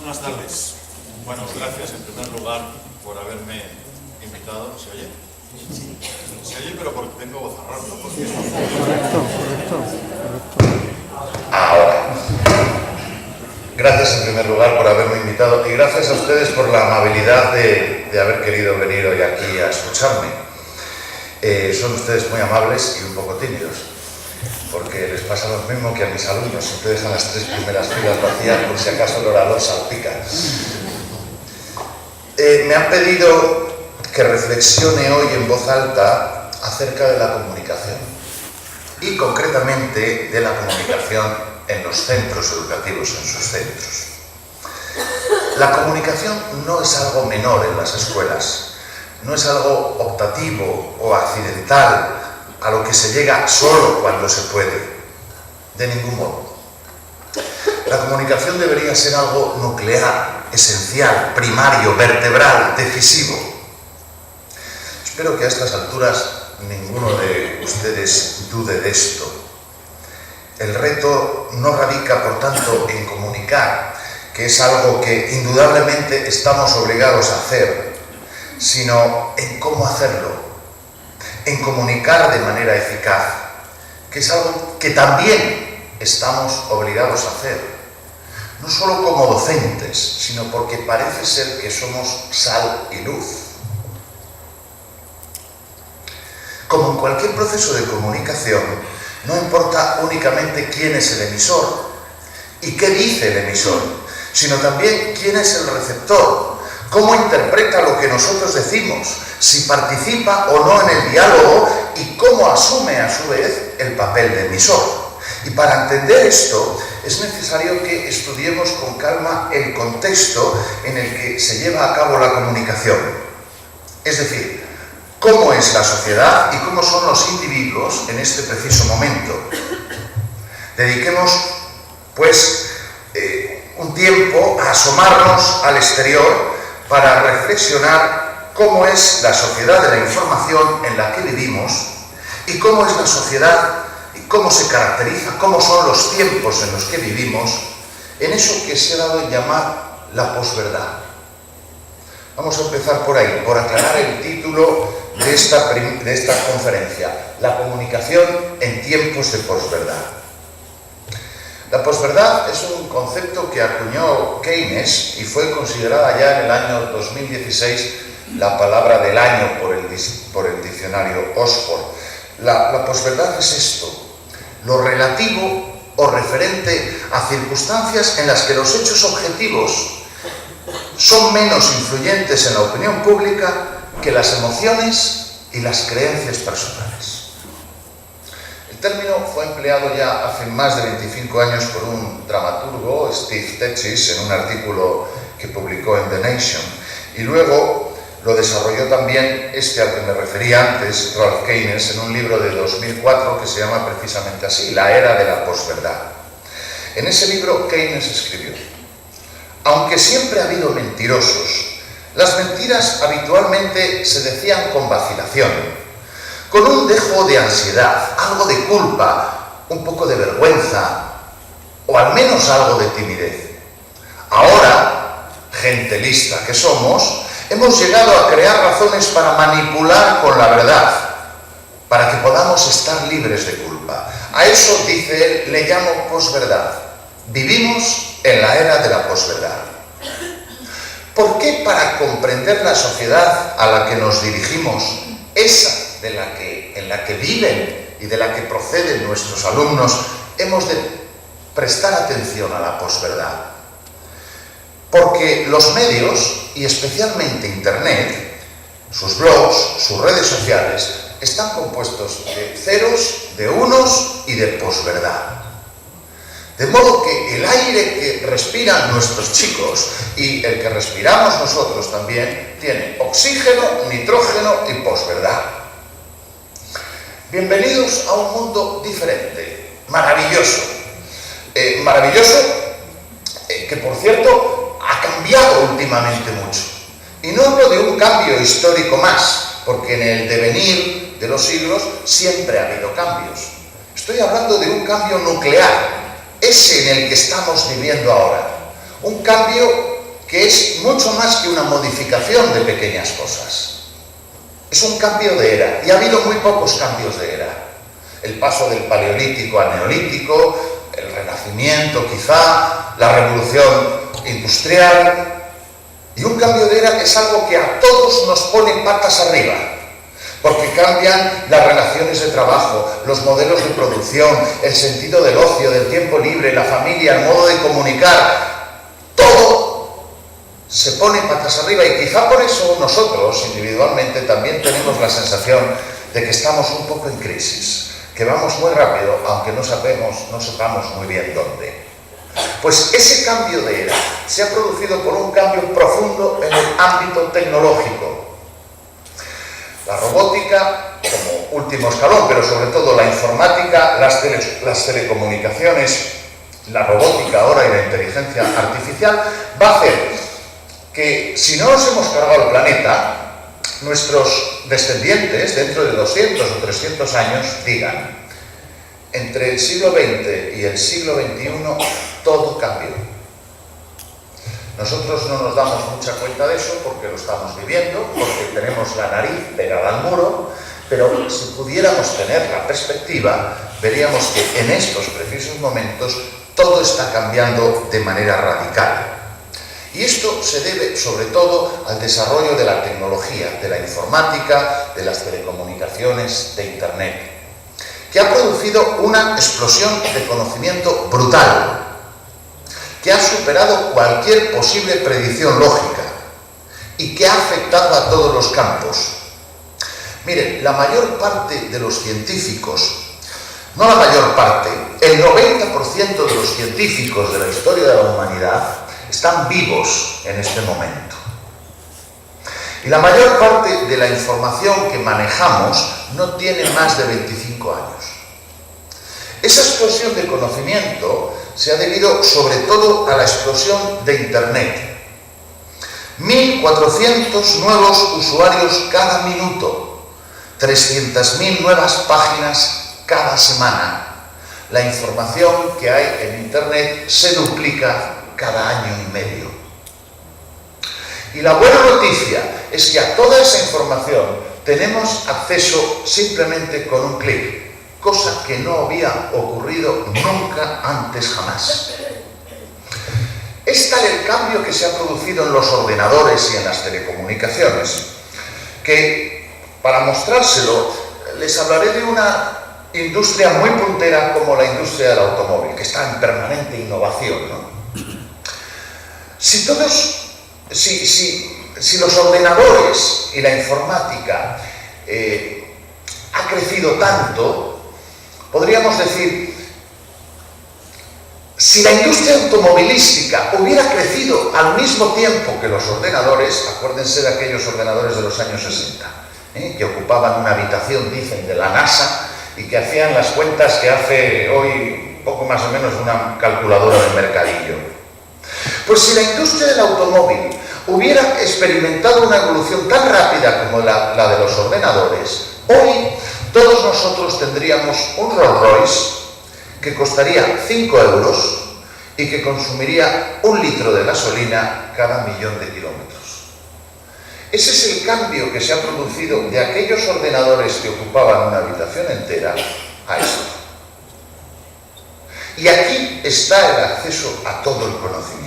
Buenas tardes. Bueno, gracias en primer lugar por haberme invitado. ¿Se oye? Se oye, pero porque tengo vozarrón, ¿no? Porque... Correcto. Ahora. Gracias en primer lugar por haberme invitado y gracias a ustedes por la amabilidad de haber querido venir hoy aquí a escucharme. Son ustedes muy amables y un poco tímidos, porque les pasa lo mismo que a mis alumnos, siempre dejan las 3 primeras filas vacías por si acaso el orador salpica. Me han pedido que reflexione hoy en voz alta acerca de la comunicación y concretamente de la comunicación en los centros educativos, en sus centros. La comunicación no es algo menor en las escuelas, no es algo optativo o accidental a lo que se llega solo cuando se puede, de ningún modo. La comunicación debería ser algo nuclear, esencial, primario, vertebral, decisivo. Espero que a estas alturas ninguno de ustedes dude de esto. El reto no radica, por tanto, en comunicar, que es algo que indudablemente estamos obligados a hacer, sino en cómo hacerlo, en comunicar de manera eficaz, que es algo que también estamos obligados a hacer, no solo como docentes, sino porque parece ser que somos sal y luz. Como en cualquier proceso de comunicación, no importa únicamente quién es el emisor y qué dice el emisor, sino también quién es el receptor, cómo interpreta lo que nosotros decimos, si participa o no en el diálogo y cómo asume a su vez el papel de emisor. Y para entender esto es necesario que estudiemos con calma el contexto en el que se lleva a cabo la comunicación. Es decir, cómo es la sociedad y cómo son los individuos en este preciso momento. Dediquemos, pues, un tiempo a asomarnos al exterior para reflexionar cómo es la sociedad de la información en la que vivimos y cómo es la sociedad y cómo se caracteriza, cómo son los tiempos en los que vivimos, en eso que se ha dado en llamar la posverdad. Vamos a empezar por ahí, por aclarar el título de esta conferencia, la comunicación en tiempos de posverdad. La posverdad es un concepto que acuñó Keynes y fue considerada ya en el año 2016 la palabra del año por el diccionario Oxford. La posverdad es esto, lo relativo o referente a circunstancias en las que los hechos objetivos son menos influyentes en la opinión pública que las emociones y las creencias personales. El término fue empleado ya hace más de 25 años por un dramaturgo, Steve Tetsis, en un artículo que publicó en The Nation, y luego lo desarrolló también al que me refería antes, Ralph Keynes, en un libro de 2004 que se llama precisamente así, La era de la posverdad. En ese libro Keynes escribió: aunque siempre ha habido mentirosos, las mentiras habitualmente se decían con vacilación, con un dejo de ansiedad, algo de culpa, un poco de vergüenza, o al menos algo de timidez. Ahora, gente lista que somos, hemos llegado a crear razones para manipular con la verdad, para que podamos estar libres de culpa. A eso, dice él, le llamo posverdad. Vivimos en la era de la posverdad. ¿Por qué para comprender la sociedad a la que nos dirigimos, esa en la que viven y de la que proceden nuestros alumnos, hemos de prestar atención a la posverdad? Porque los medios, y especialmente Internet, sus blogs, sus redes sociales, están compuestos de ceros, de unos y de posverdad. De modo que el aire que respiran nuestros chicos y el que respiramos nosotros también tiene oxígeno, nitrógeno y posverdad. Bienvenidos a un mundo diferente, maravilloso. Maravilloso, que por cierto ha cambiado últimamente mucho. Y no hablo de un cambio histórico más, porque en el devenir de los siglos siempre ha habido cambios. Estoy hablando de un cambio nuclear, ese en el que estamos viviendo ahora. Un cambio que es mucho más que una modificación de pequeñas cosas. Es un cambio de era, y ha habido muy pocos cambios de era. El paso del paleolítico al neolítico, el renacimiento quizá, la revolución industrial, y un cambio de era es algo que a todos nos pone patas arriba, porque cambian las relaciones de trabajo, los modelos de producción, el sentido del ocio, del tiempo libre, la familia, el modo de comunicar, todo se pone patas arriba, y quizá por eso nosotros individualmente también tenemos la sensación de que estamos un poco en crisis, que vamos muy rápido, aunque no sepamos muy bien dónde. Pues ese cambio de era se ha producido por un cambio profundo en el ámbito tecnológico. La robótica como último escalón, pero sobre todo la informática, las telecomunicaciones, la robótica ahora y la inteligencia artificial va a hacer que, si no nos hemos cargado el planeta, nuestros descendientes dentro de 200 o 300 años digan: entre el siglo XX y el siglo XXI todo cambió. Nosotros no nos damos mucha cuenta de eso porque lo estamos viviendo, porque tenemos la nariz pegada al muro, pero si pudiéramos tener la perspectiva, veríamos que en estos precisos momentos todo está cambiando de manera radical. Y esto se debe sobre todo al desarrollo de la tecnología, de la informática, de las telecomunicaciones, de Internet, que ha producido una explosión de conocimiento brutal, que ha superado cualquier posible predicción lógica y que ha afectado a todos los campos. Miren, la mayor parte de los científicos, no la mayor parte, el 90% de los científicos de la historia de la humanidad están vivos en este momento. Y la mayor parte de la información que manejamos no tiene más de 25 años. Esa explosión de conocimiento se ha debido sobre todo a la explosión de Internet. 1.400 nuevos usuarios cada minuto, 300.000 nuevas páginas cada semana. La información que hay en Internet se duplica cada año y medio. Y la buena noticia es que a toda esa información tenemos acceso simplemente con un clic, cosa que no había ocurrido nunca antes jamás. Es tal el cambio que se ha producido en los ordenadores y en las telecomunicaciones que, para mostrárselo, les hablaré de una industria muy puntera como la industria del automóvil, que está en permanente innovación, ¿no? Si los ordenadores y la informática ha crecido tanto, podríamos decir, si la industria automovilística hubiera crecido al mismo tiempo que los ordenadores, acuérdense de aquellos ordenadores de los años 60, que ocupaban una habitación, dicen, de la NASA, y que hacían las cuentas que hace hoy poco más o menos una calculadora de mercadillo. Pues si la industria del automóvil hubiera experimentado una evolución tan rápida como la de los ordenadores, hoy todos nosotros tendríamos un Rolls Royce que costaría 5 euros y que consumiría 1 litro de gasolina cada 1.000.000 de kilómetros. Ese es el cambio que se ha producido de aquellos ordenadores que ocupaban una habitación entera a esto. Y aquí está el acceso a todo el conocimiento.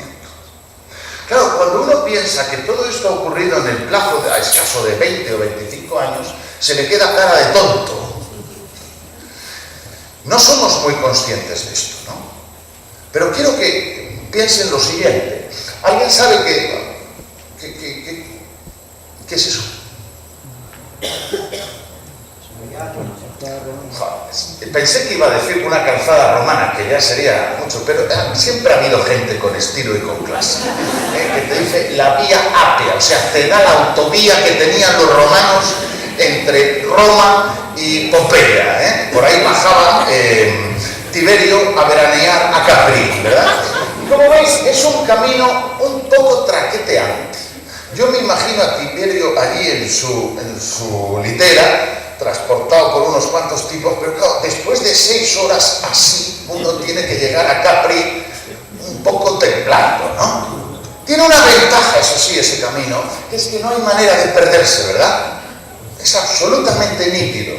Claro, cuando uno piensa que todo esto ha ocurrido en el plazo de escaso de 20 o 25 años, se le queda cara de tonto. No somos muy conscientes de esto, ¿no? Pero quiero que piensen lo siguiente. ¿Alguien sabe qué es eso? Pensé que iba a decir una calzada romana, que ya sería mucho, pero siempre ha habido gente con estilo y con clase, que te dice la vía Apia, o sea, te da la autovía que tenían los romanos entre Roma y Pompeya, Por ahí bajaba Tiberio a veranear a Capri, ¿verdad? Y como veis, es un camino un poco traqueteante. Yo me imagino a Tiberio allí en su litera, transportado por unos cuantos tipos, pero claro, después de 6 horas así, uno tiene que llegar a Capri un poco templando, ¿no? Tiene una ventaja, eso sí, ese camino, que es que no hay manera de perderse, ¿verdad? Es absolutamente nítido.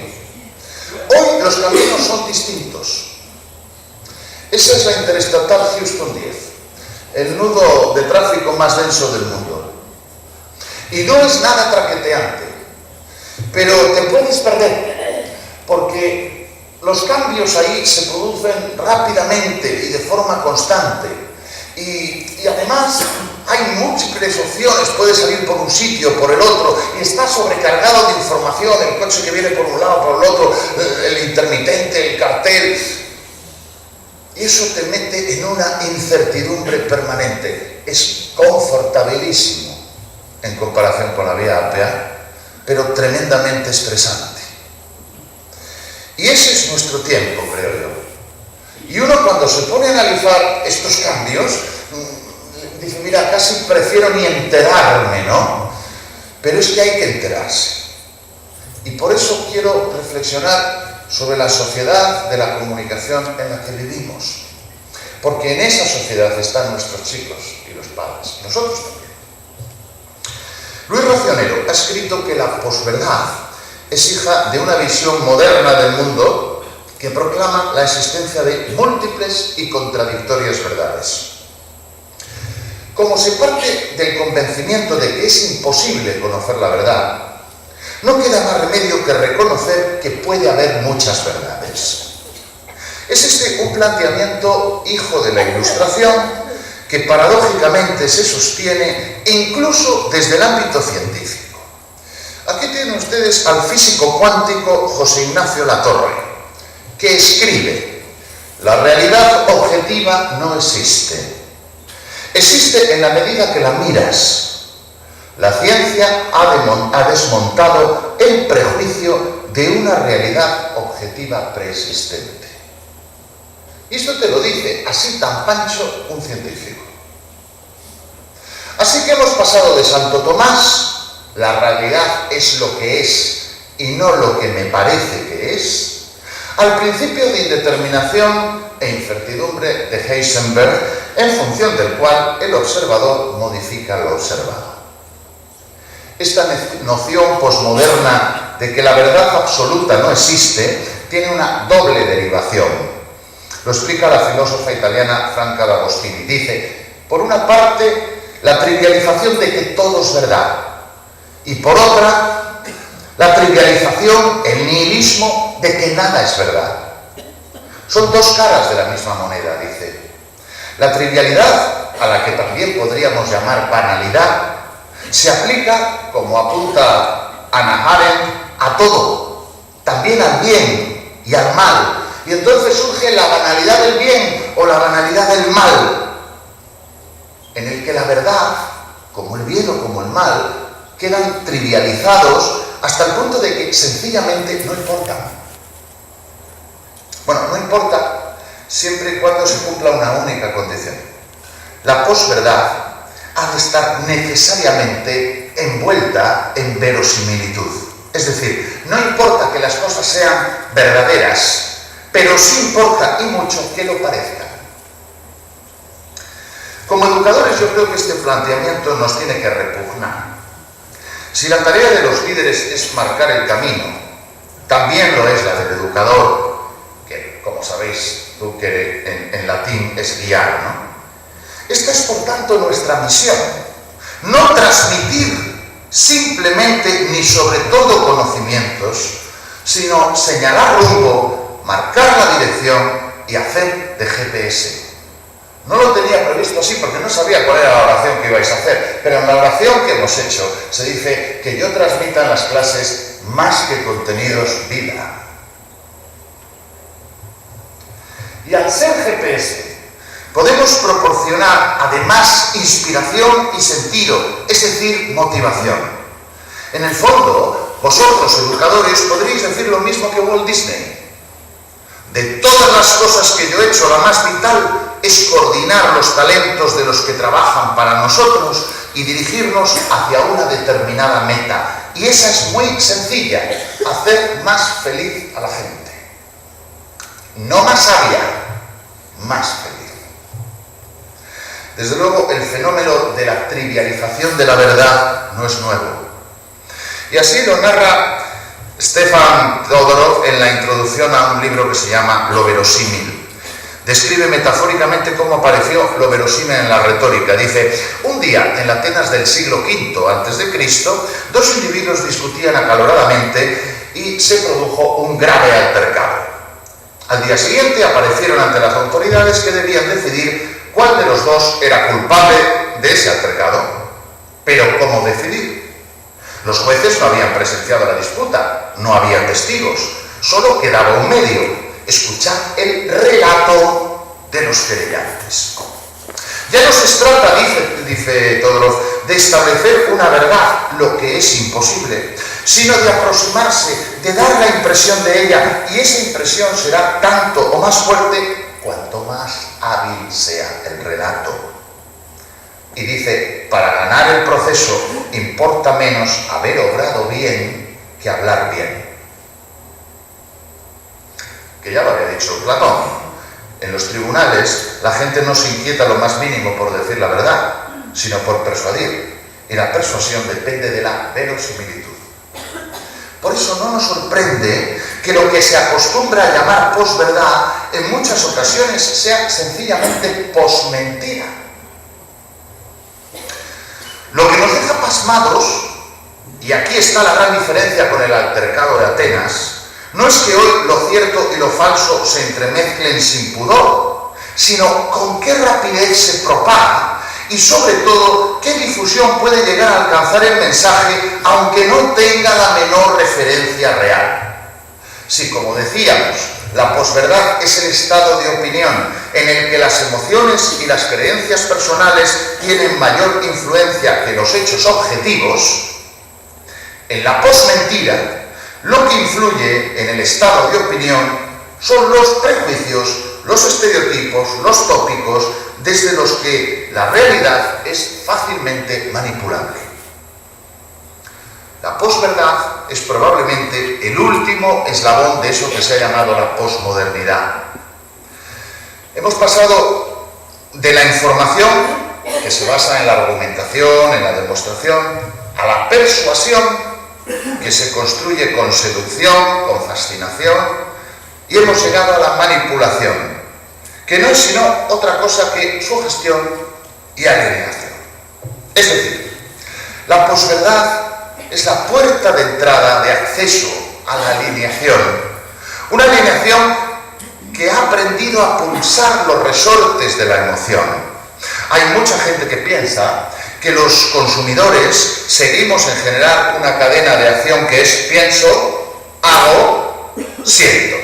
Hoy los caminos son distintos. Esa es la Interestatal Houston 10, el nudo de tráfico más denso del mundo. Y no es nada traqueteante, pero te puedes perder, porque los cambios ahí se producen rápidamente y de forma constante. Y además hay múltiples opciones, puedes salir por un sitio, por el otro, y estás sobrecargado de información, el coche que viene por un lado, por el otro, el intermitente, el cartel, y eso te mete en una incertidumbre permanente. Es confortabilísimo en comparación con la vía láctea, pero tremendamente estresante. Y ese es nuestro tiempo, creo yo. Y uno cuando se pone a analizar estos cambios, dice, mira, casi prefiero ni enterarme, ¿no? Pero es que hay que enterarse. Y por eso quiero reflexionar sobre la sociedad de la comunicación en la que vivimos. Porque en esa sociedad están nuestros chicos y los padres, y nosotros también. Luis Racionero ha escrito que la posverdad es hija de una visión moderna del mundo que proclama la existencia de múltiples y contradictorias verdades. Como se parte del convencimiento de que es imposible conocer la verdad, no queda más remedio que reconocer que puede haber muchas verdades. Es este un planteamiento hijo de la Ilustración que paradójicamente se sostiene incluso desde el ámbito científico. Aquí tienen ustedes al físico cuántico José Ignacio Latorre, que escribe: la realidad objetiva no existe. Existe en la medida que la miras. La ciencia ha desmontado el prejuicio de una realidad objetiva preexistente. Y esto te lo dice así tan pancho un científico. Así que hemos pasado de Santo Tomás, la realidad es lo que es y no lo que me parece que es, al principio de indeterminación e incertidumbre de Heisenberg, en función del cual el observador modifica lo observado. Esta noción posmoderna de que la verdad absoluta no existe tiene una doble derivación. Lo explica la filósofa italiana Franca D'Agostini. Dice, por una parte, la trivialización de que todo es verdad, y por otra, la trivialización, el nihilismo de que nada es verdad. Son dos caras de la misma moneda, dice. La trivialidad, a la que también podríamos llamar banalidad, se aplica, como apunta Hannah Arendt, a todo, también al bien y al mal. Y entonces surge la banalidad del bien o la banalidad del mal, en el que la verdad, como el bien o como el mal, quedan trivializados hasta el punto de que sencillamente no importan. Bueno, no importa siempre y cuando se cumpla una única condición. La posverdad ha de estar necesariamente envuelta en verosimilitud. Es decir, no importa que las cosas sean verdaderas, pero sí importa y mucho que lo parezcan. Como educadores yo creo que este planteamiento nos tiene que repugnar. Si la tarea de los líderes es marcar el camino, también lo es la del educador, que como sabéis, ducere en latín es guiar, ¿no? Esta es por tanto nuestra misión, no transmitir simplemente ni sobre todo conocimientos, sino señalar rumbo, marcar la dirección y hacer de GPS. No lo tenía previsto así porque no sabía cuál era la oración que ibais a hacer, pero en la oración que hemos hecho se dice que yo transmita en las clases más que contenidos, vida. Y al ser GPS podemos proporcionar además inspiración y sentido, es decir, motivación. En el fondo, vosotros educadores podréis decir lo mismo que Walt Disney. De todas las cosas que yo he hecho, la más vital es coordinar los talentos de los que trabajan para nosotros y dirigirnos hacia una determinada meta. Y esa es muy sencilla, hacer más feliz a la gente. No más sabia, más feliz. Desde luego, el fenómeno de la trivialización de la verdad no es nuevo. Y así lo narra Stefan Todorov en la introducción a un libro que se llama Lo verosímil. Describe metafóricamente cómo apareció lo verosímil en la retórica. Dice: un día, en la Atenas del siglo V a.C., dos individuos discutían acaloradamente y se produjo un grave altercado. Al día siguiente aparecieron ante las autoridades, que debían decidir cuál de los dos era culpable de ese altercado. Pero ¿cómo decidir? Los jueces no habían presenciado la disputa, no había testigos, solo quedaba un medio: escuchar el relato de los querellantes. Ya no se trata, dice Todorov, de establecer una verdad, lo que es imposible, sino de aproximarse, de dar la impresión de ella, y esa impresión será tanto o más fuerte cuanto más hábil sea el relato. Y dice: para ganar el proceso importa menos haber obrado bien que hablar bien. Que ya lo había dicho Platón. En los tribunales la gente no se inquieta lo más mínimo por decir la verdad, sino por persuadir. Y la persuasión depende de la verosimilitud. Por eso no nos sorprende que lo que se acostumbra a llamar posverdad en muchas ocasiones sea sencillamente posmentira. Lo que nos deja pasmados, y aquí está la gran diferencia con el altercado de Atenas, no es que hoy lo cierto y lo falso se entremezclen sin pudor, sino con qué rapidez se propaga y, sobre todo, qué difusión puede llegar a alcanzar el mensaje, aunque no tenga la menor referencia real. Si, como decíamos, la posverdad es el estado de opinión en el que las emociones y las creencias personales tienen mayor influencia que los hechos objetivos, en la posmentira lo que influye en el estado de opinión son los prejuicios, los estereotipos, los tópicos, desde los que la realidad es fácilmente manipulable. La posverdad es probablemente el último eslabón de eso que se ha llamado la posmodernidad. Hemos pasado de la información, que se basa en la argumentación, en la demostración, a la persuasión, que se construye con seducción, con fascinación, y hemos llegado a la manipulación, que no es sino otra cosa que sugestión y alienación. Es decir, la posverdad es la puerta de entrada, de acceso a la alienación. Una alienación que ha aprendido a pulsar los resortes de la emoción. Hay mucha gente que piensa que los consumidores seguimos en general una cadena de acción que es pienso, hago, siento.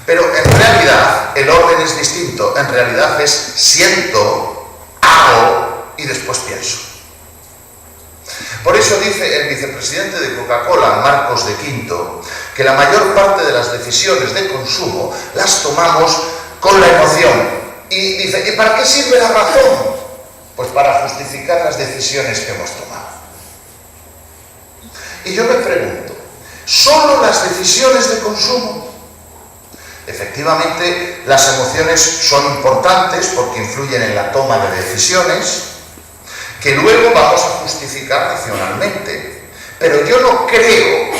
Pero en realidad el orden es distinto. En realidad es siento, hago y después pienso. Por eso dice el vicepresidente de Coca-Cola, Marcos de Quinto, que la mayor parte de las decisiones de consumo las tomamos con la emoción. Y dice: ¿y para qué sirve la razón? Pues para justificar las decisiones que hemos tomado. Y yo me pregunto, ¿solo las decisiones de consumo? Efectivamente, las emociones son importantes porque influyen en la toma de decisiones, que luego vamos a justificar racionalmente. Pero yo no creo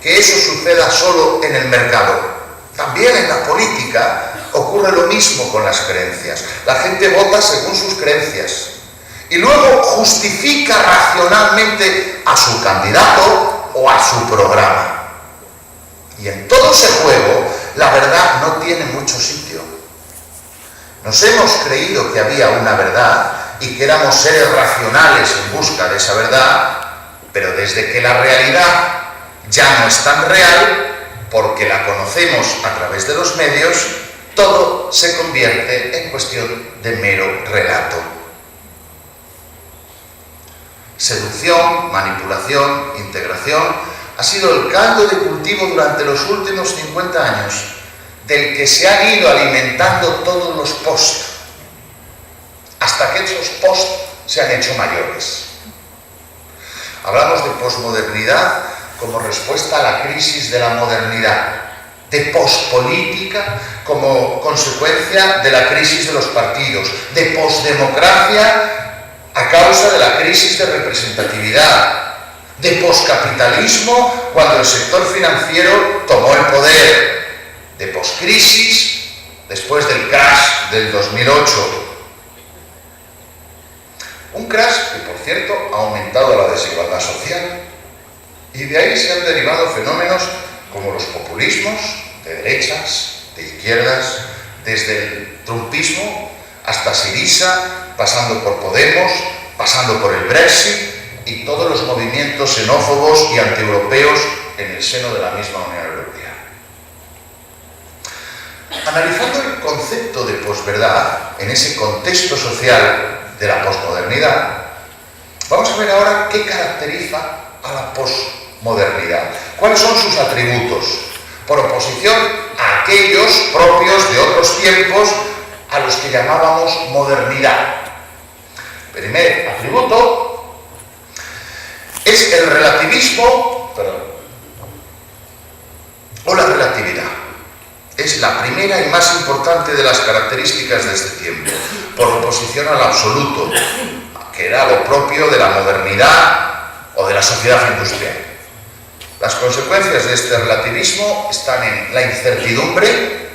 que eso suceda solo en el mercado. También en la política ocurre lo mismo con las creencias. La gente vota según sus creencias y luego justifica racionalmente a su candidato o a su programa. Y en todo ese juego, la verdad no tiene mucho sitio. Nos hemos creído que había una verdad y que éramos seres racionales en busca de esa verdad, pero desde que la realidad ya no es tan real, porque la conocemos a través de los medios, todo se convierte en cuestión de mero relato. Seducción, manipulación, integración ha sido el caldo de cultivo durante los últimos 50 años, del que se han ido alimentando todos los post, hasta que esos post se han hecho mayores. Hablamos de posmodernidad como respuesta a la crisis de la modernidad. de pospolítica como consecuencia de la crisis de los partidos, de posdemocracia a causa de la crisis de representatividad, de poscapitalismo cuando el sector financiero tomó el poder, de poscrisis después del crash del 2008. Un crash que, por cierto, ha aumentado la desigualdad social, y de ahí se han derivado fenómenos como los populismos de derechas, de izquierdas, desde el trumpismo hasta Syriza, pasando por Podemos, pasando por el Brexit y todos los movimientos xenófobos y antieuropeos en el seno de la misma Unión Europea. Analizando el concepto de posverdad en ese contexto social de la posmodernidad, vamos a ver ahora qué caracteriza a la posmodernidad, cuáles son sus atributos, por oposición a aquellos propios de otros tiempos a los que llamábamos modernidad. Primer atributo es el relativismo, o la relatividad. Es la primera y más importante de las características de este tiempo, por oposición al absoluto, que era lo propio de la modernidad o de la sociedad industrial. Las consecuencias de este relativismo están en la incertidumbre,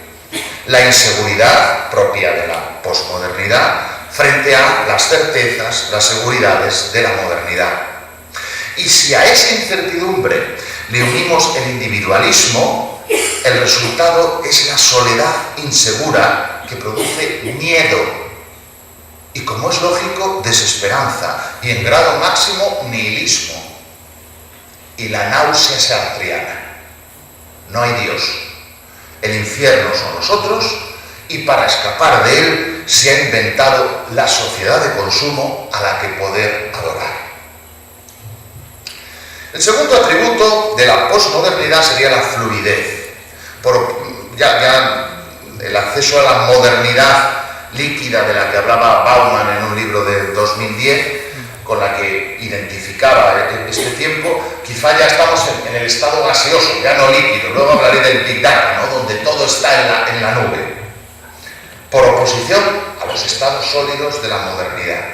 la inseguridad propia de la posmodernidad frente a las certezas, las seguridades de la modernidad. Y si a esa incertidumbre le unimos el individualismo, el resultado es la soledad insegura que produce miedo y, como es lógico, desesperanza y, en grado máximo, nihilismo y la náusea sartriana. No hay Dios. El infierno son los otros y para escapar de él se ha inventado la sociedad de consumo a la que poder adorar. El segundo atributo de la posmodernidad sería la fluidez. Ya el acceso a la modernidad líquida de la que hablaba Bauman en un libro de 2010, con la que identificaba este tiempo, quizá ya estamos en el estado gaseoso, ya no líquido. Luego hablaré del Big Data, ¿no?, donde todo está en la nube, por oposición a los estados sólidos de la modernidad.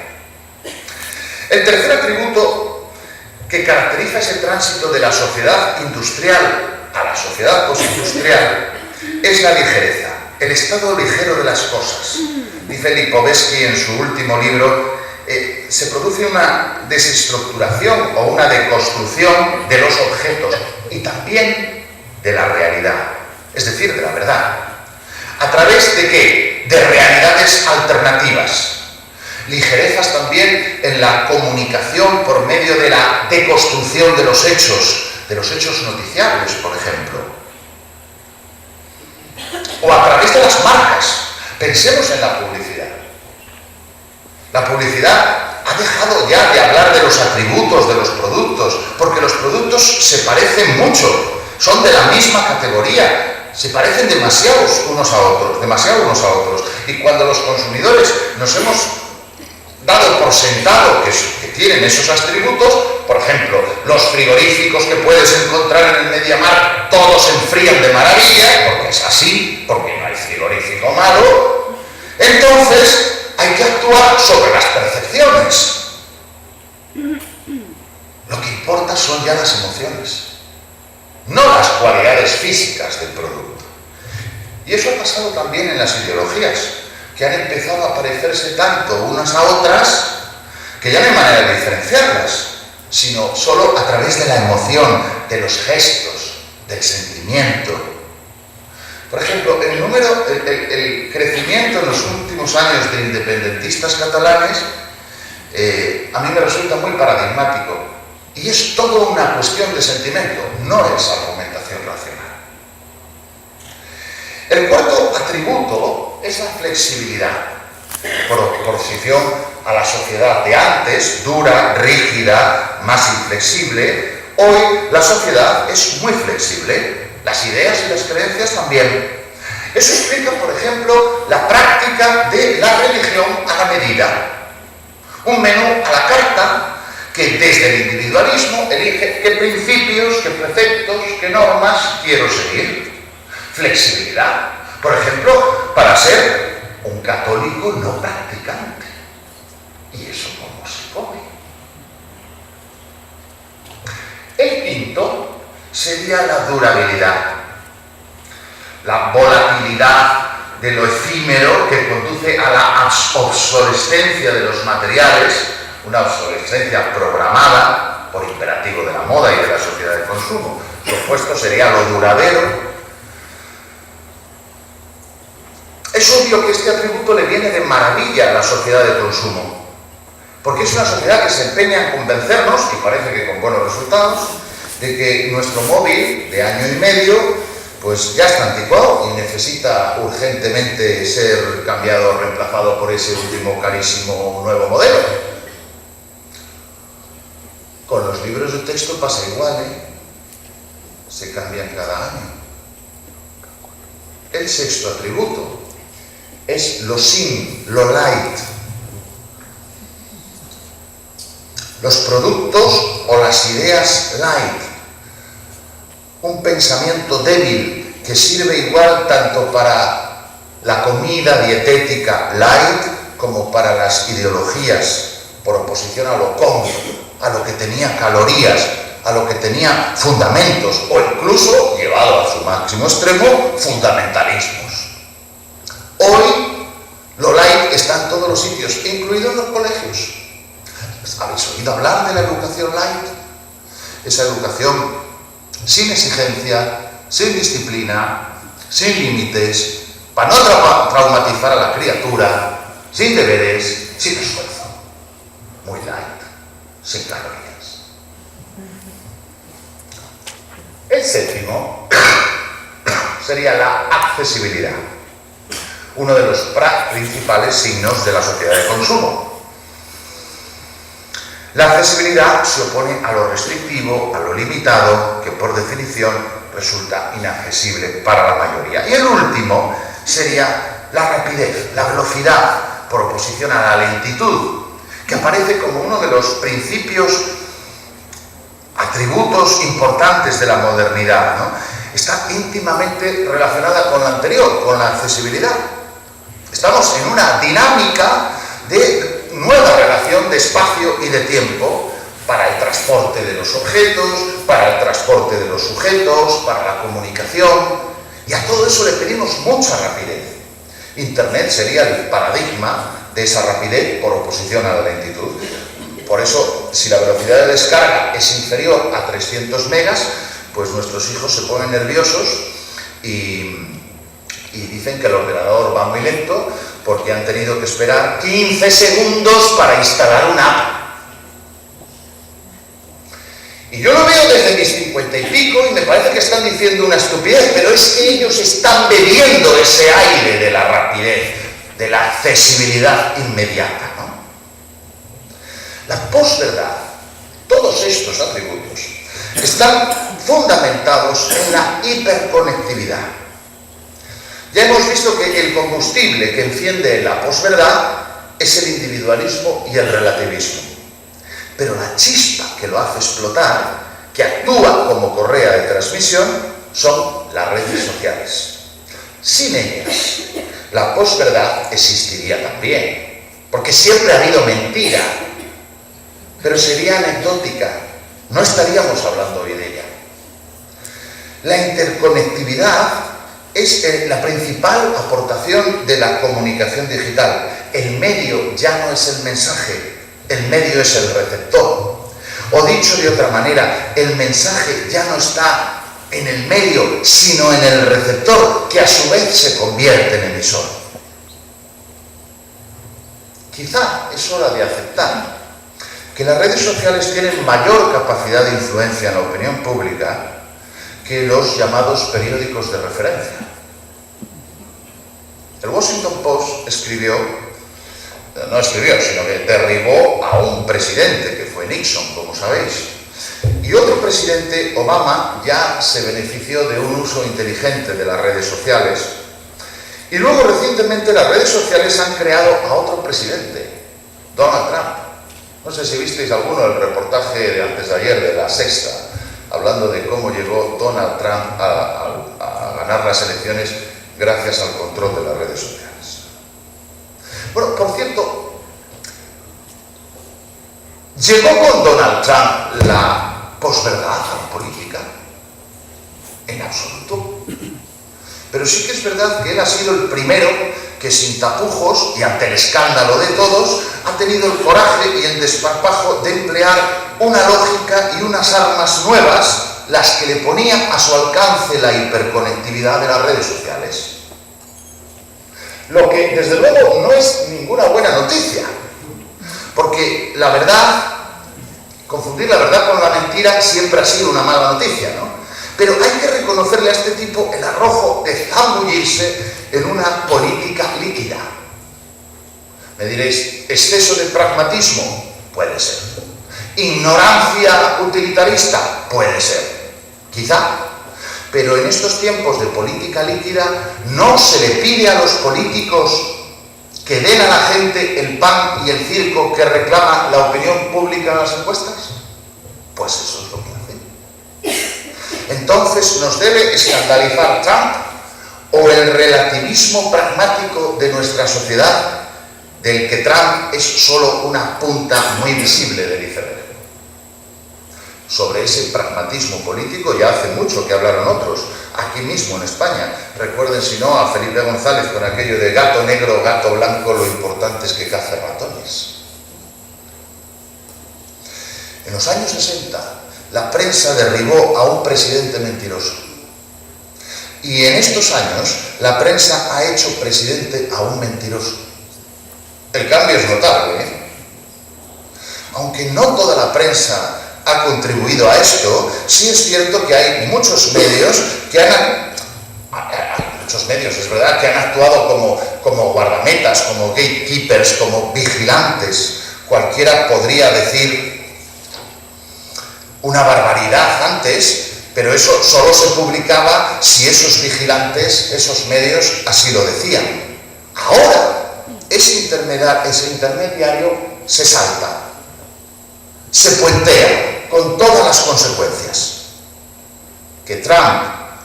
El tercer atributo que caracteriza ese tránsito de la sociedad industrial a la sociedad postindustrial es la ligereza, el estado ligero de las cosas. Dice Lipovetsky en su último libro, se produce una desestructuración o una deconstrucción de los objetos y también de la realidad, es decir, de la verdad. ¿A través de qué? De realidades alternativas. Ligerezas también en la comunicación por medio de la deconstrucción de los hechos noticiables, por ejemplo. O a través de las marcas. Pensemos en la publicidad. La publicidad ha dejado ya de hablar de los atributos de los productos, porque los productos se parecen mucho, son de la misma categoría, se parecen demasiado unos a otros. Y cuando los consumidores nos hemos dado por sentado que tienen esos atributos, por ejemplo, los frigoríficos que puedes encontrar en el MediaMarkt, todos se enfrían de maravilla, porque es así, porque no hay frigorífico malo, entonces hay que actuar sobre las percepciones. Lo que importa son ya las emociones, no las cualidades físicas del producto. Y eso ha pasado también en las ideologías, que han empezado a parecerse tanto unas a otras que ya no hay manera de diferenciarlas, sino solo a través de la emoción, de los gestos, del sentimiento. Por ejemplo, el crecimiento en los últimos años de independentistas catalanes a mí me resulta muy paradigmático, y es todo una cuestión de sentimiento, no es argumentación racional. El cuarto atributo es la flexibilidad, por oposición a la sociedad de antes, dura, rígida, más inflexible. Hoy la sociedad es muy flexible, las ideas y las creencias también. Eso explica, por ejemplo, la práctica de la religión a la medida. Un menú a la carta que desde el individualismo elige qué principios, qué preceptos, qué normas quiero seguir. Flexibilidad, por ejemplo, para ser un católico no practicante. ¿Y eso cómo se come? El quinto sería la durabilidad, la volatilidad de lo efímero que conduce a la obsolescencia de los materiales, una obsolescencia programada por imperativo de la moda y de la sociedad de consumo. Lo opuesto sería lo duradero. Es obvio que este atributo le viene de maravilla a la sociedad de consumo, porque es una sociedad que se empeña en convencernos, y parece que con buenos resultados, de que nuestro móvil de año y medio pues ya está anticuado y necesita urgentemente ser cambiado o reemplazado por ese último carísimo nuevo modelo. Con los libros de texto pasa igual, se cambian cada año. El sexto atributo es lo sin, lo light. Los productos o las ideas light. Un pensamiento débil que sirve igual tanto para la comida dietética light como para las ideologías por oposición a lo cómodo, a lo que tenía calorías, a lo que tenía fundamentos o incluso, llevado a su máximo extremo, fundamentalismos. Hoy lo light está en todos los sitios, incluidos los colegios. ¿Habéis oído hablar de la educación light? Esa educación sin exigencia, sin disciplina, sin límites, para no traumatizar a la criatura, sin deberes, sin esfuerzo. Muy light, sin calorías. El séptimo sería la accesibilidad, uno de los principales signos de la sociedad de consumo. La accesibilidad se opone a lo restrictivo, a lo limitado, que por definición resulta inaccesible para la mayoría. Y el último sería la rapidez, la velocidad, por oposición a la lentitud, que aparece como uno de los principios, atributos importantes de la modernidad, ¿no? Está íntimamente relacionada con la anterior, con la accesibilidad. Estamos en una dinámica de nueva relación de espacio y de tiempo para el transporte de los objetos, para el transporte de los sujetos, para la comunicación, y a todo eso le pedimos mucha rapidez. Internet sería el paradigma de esa rapidez por oposición a la lentitud. Por eso, si la velocidad de descarga es inferior a 300 megas, pues nuestros hijos se ponen nerviosos y dicen que el ordenador va muy lento porque han tenido que esperar 15 segundos para instalar una app. Y yo lo veo desde mis 50 y pico y me parece que están diciendo una estupidez, pero es que ellos están bebiendo ese aire de la rapidez, de la accesibilidad inmediata, ¿no? La posverdad, todos estos atributos, están fundamentados en la hiperconectividad. Ya hemos visto que el combustible que enciende la posverdad es el individualismo y el relativismo. Pero la chispa que lo hace explotar, que actúa como correa de transmisión, son las redes sociales. Sin ellas, la posverdad existiría también, porque siempre ha habido mentira, pero sería anecdótica, no estaríamos hablando hoy de ella. La interconectividad es la principal aportación de la comunicación digital. El medio ya no es el mensaje, el medio es el receptor. O dicho de otra manera, el mensaje ya no está en el medio, sino en el receptor, que a su vez se convierte en emisor. Quizá es hora de aceptar que las redes sociales tienen mayor capacidad de influencia en la opinión pública que los llamados periódicos de referencia. El Washington Post no escribió, sino que derribó a un presidente, que fue Nixon, como sabéis. Y otro presidente, Obama, ya se benefició de un uso inteligente de las redes sociales. Y luego, recientemente, las redes sociales han creado a otro presidente, Donald Trump. No sé si visteis alguno del reportaje de antes de ayer de La Sexta, hablando de cómo llegó Donald Trump a ganar las elecciones gracias al control de las redes sociales. Bueno, por cierto, ¿llegó con Donald Trump la posverdad a la política? En absoluto. Pero sí que es verdad que él ha sido el primero que sin tapujos y ante el escándalo de todos ha tenido el coraje y el desparpajo de emplear una lógica y unas armas nuevas, las que le ponían a su alcance la hiperconectividad de las redes sociales. Lo que desde luego no es ninguna buena noticia, porque la verdad, confundir la verdad con la mentira siempre ha sido una mala noticia, ¿no? Pero hay que reconocerle a este tipo el arrojo de zambullirse en una política líquida. Me diréis, ¿exceso de pragmatismo? Puede ser. ¿Ignorancia utilitarista? Puede ser. Quizá. Pero en estos tiempos de política líquida no se le pide a los políticos que den a la gente el pan y el circo que reclama la opinión pública en las encuestas. Pues eso es lo que hacen. Entonces, ¿nos debe escandalizar Trump o el relativismo pragmático de nuestra sociedad, del que Trump es solo una punta muy visible del iceberg? Sobre ese pragmatismo político ya hace mucho que hablaron otros, aquí mismo en España. Recuerden, si no, a Felipe González con aquello de gato negro, gato blanco, lo importante es que cace ratones. En los años 60, la prensa derribó a un presidente mentiroso. Y en estos años, la prensa ha hecho presidente a un mentiroso. El cambio es notable, ¿eh? Aunque no toda la prensa ha contribuido a esto, sí es cierto que hay muchos medios que han... Muchos medios, es verdad, que han actuado como guardametas, como gatekeepers, como vigilantes. Cualquiera podría decir una barbaridad antes, pero eso solo se publicaba si esos vigilantes, esos medios, así lo decían. Ahora, ese intermediario se salta, se puentea, con todas las consecuencias. Que Trump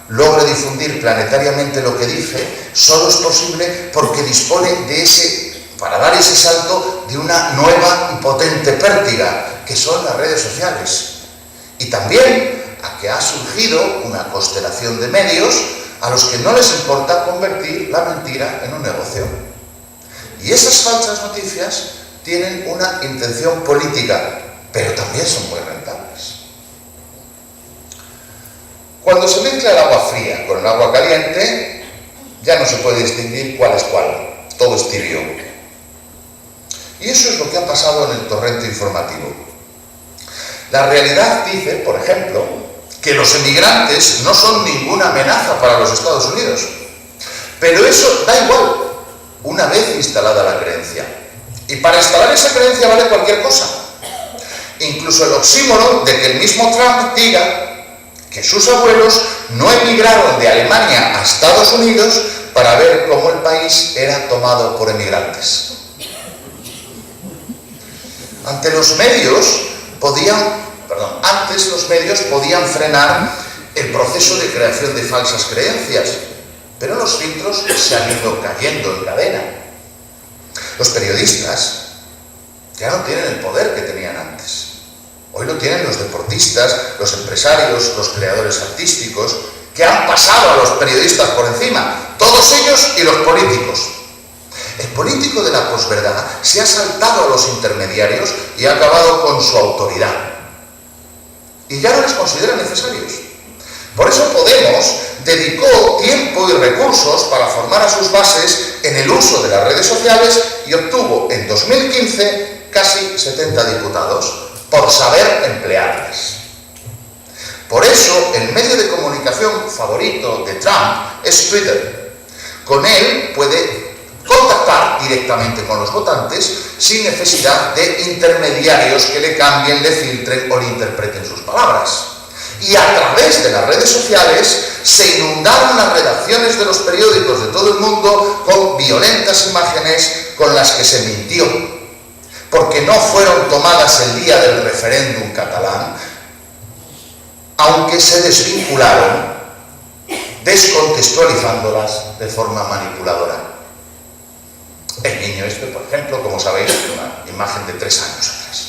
logre difundir planetariamente lo que dice, solo es posible porque dispone de para dar ese salto, de una nueva y potente pértiga, que son las redes sociales. Y también a que ha surgido una constelación de medios a los que no les importa convertir la mentira en un negocio. Y esas falsas noticias tienen una intención política, pero también son muy rentables. Cuando se mezcla el agua fría con el agua caliente, ya no se puede distinguir cuál es cuál, todo es tibio. Y eso es lo que ha pasado en el torrente informativo. La realidad dice, por ejemplo, que los emigrantes no son ninguna amenaza para los Estados Unidos. Pero eso da igual, una vez instalada la creencia. Y para instalar esa creencia vale cualquier cosa. Incluso el oxímoron de que el mismo Trump diga que sus abuelos no emigraron de Alemania a Estados Unidos para ver cómo el país era tomado por emigrantes. Antes los medios podían frenar el proceso de creación de falsas creencias, pero los filtros se han ido cayendo en cadena. Los periodistas ya no tienen el poder que tenían antes. Hoy lo tienen los deportistas, los empresarios, los creadores artísticos, que han pasado a los periodistas por encima, todos ellos y los políticos. El político de la posverdad se ha saltado a los intermediarios y ha acabado con su autoridad. Y ya no les considera necesarios. Por eso Podemos dedicó tiempo y recursos para formar a sus bases en el uso de las redes sociales y obtuvo en 2015 casi 70 diputados por saber emplearlas. Por eso el medio de comunicación favorito de Trump es Twitter. Con él puede contactar directamente con los votantes sin necesidad de intermediarios que le cambien, le filtren o le interpreten sus palabras. Y a través de las redes sociales se inundaron las redacciones de los periódicos de todo el mundo con violentas imágenes con las que se mintió, porque no fueron tomadas el día del referéndum catalán, aunque se desvincularon descontextualizándolas de forma manipuladora. El niño este, por ejemplo, como sabéis, es una imagen de 3 años atrás.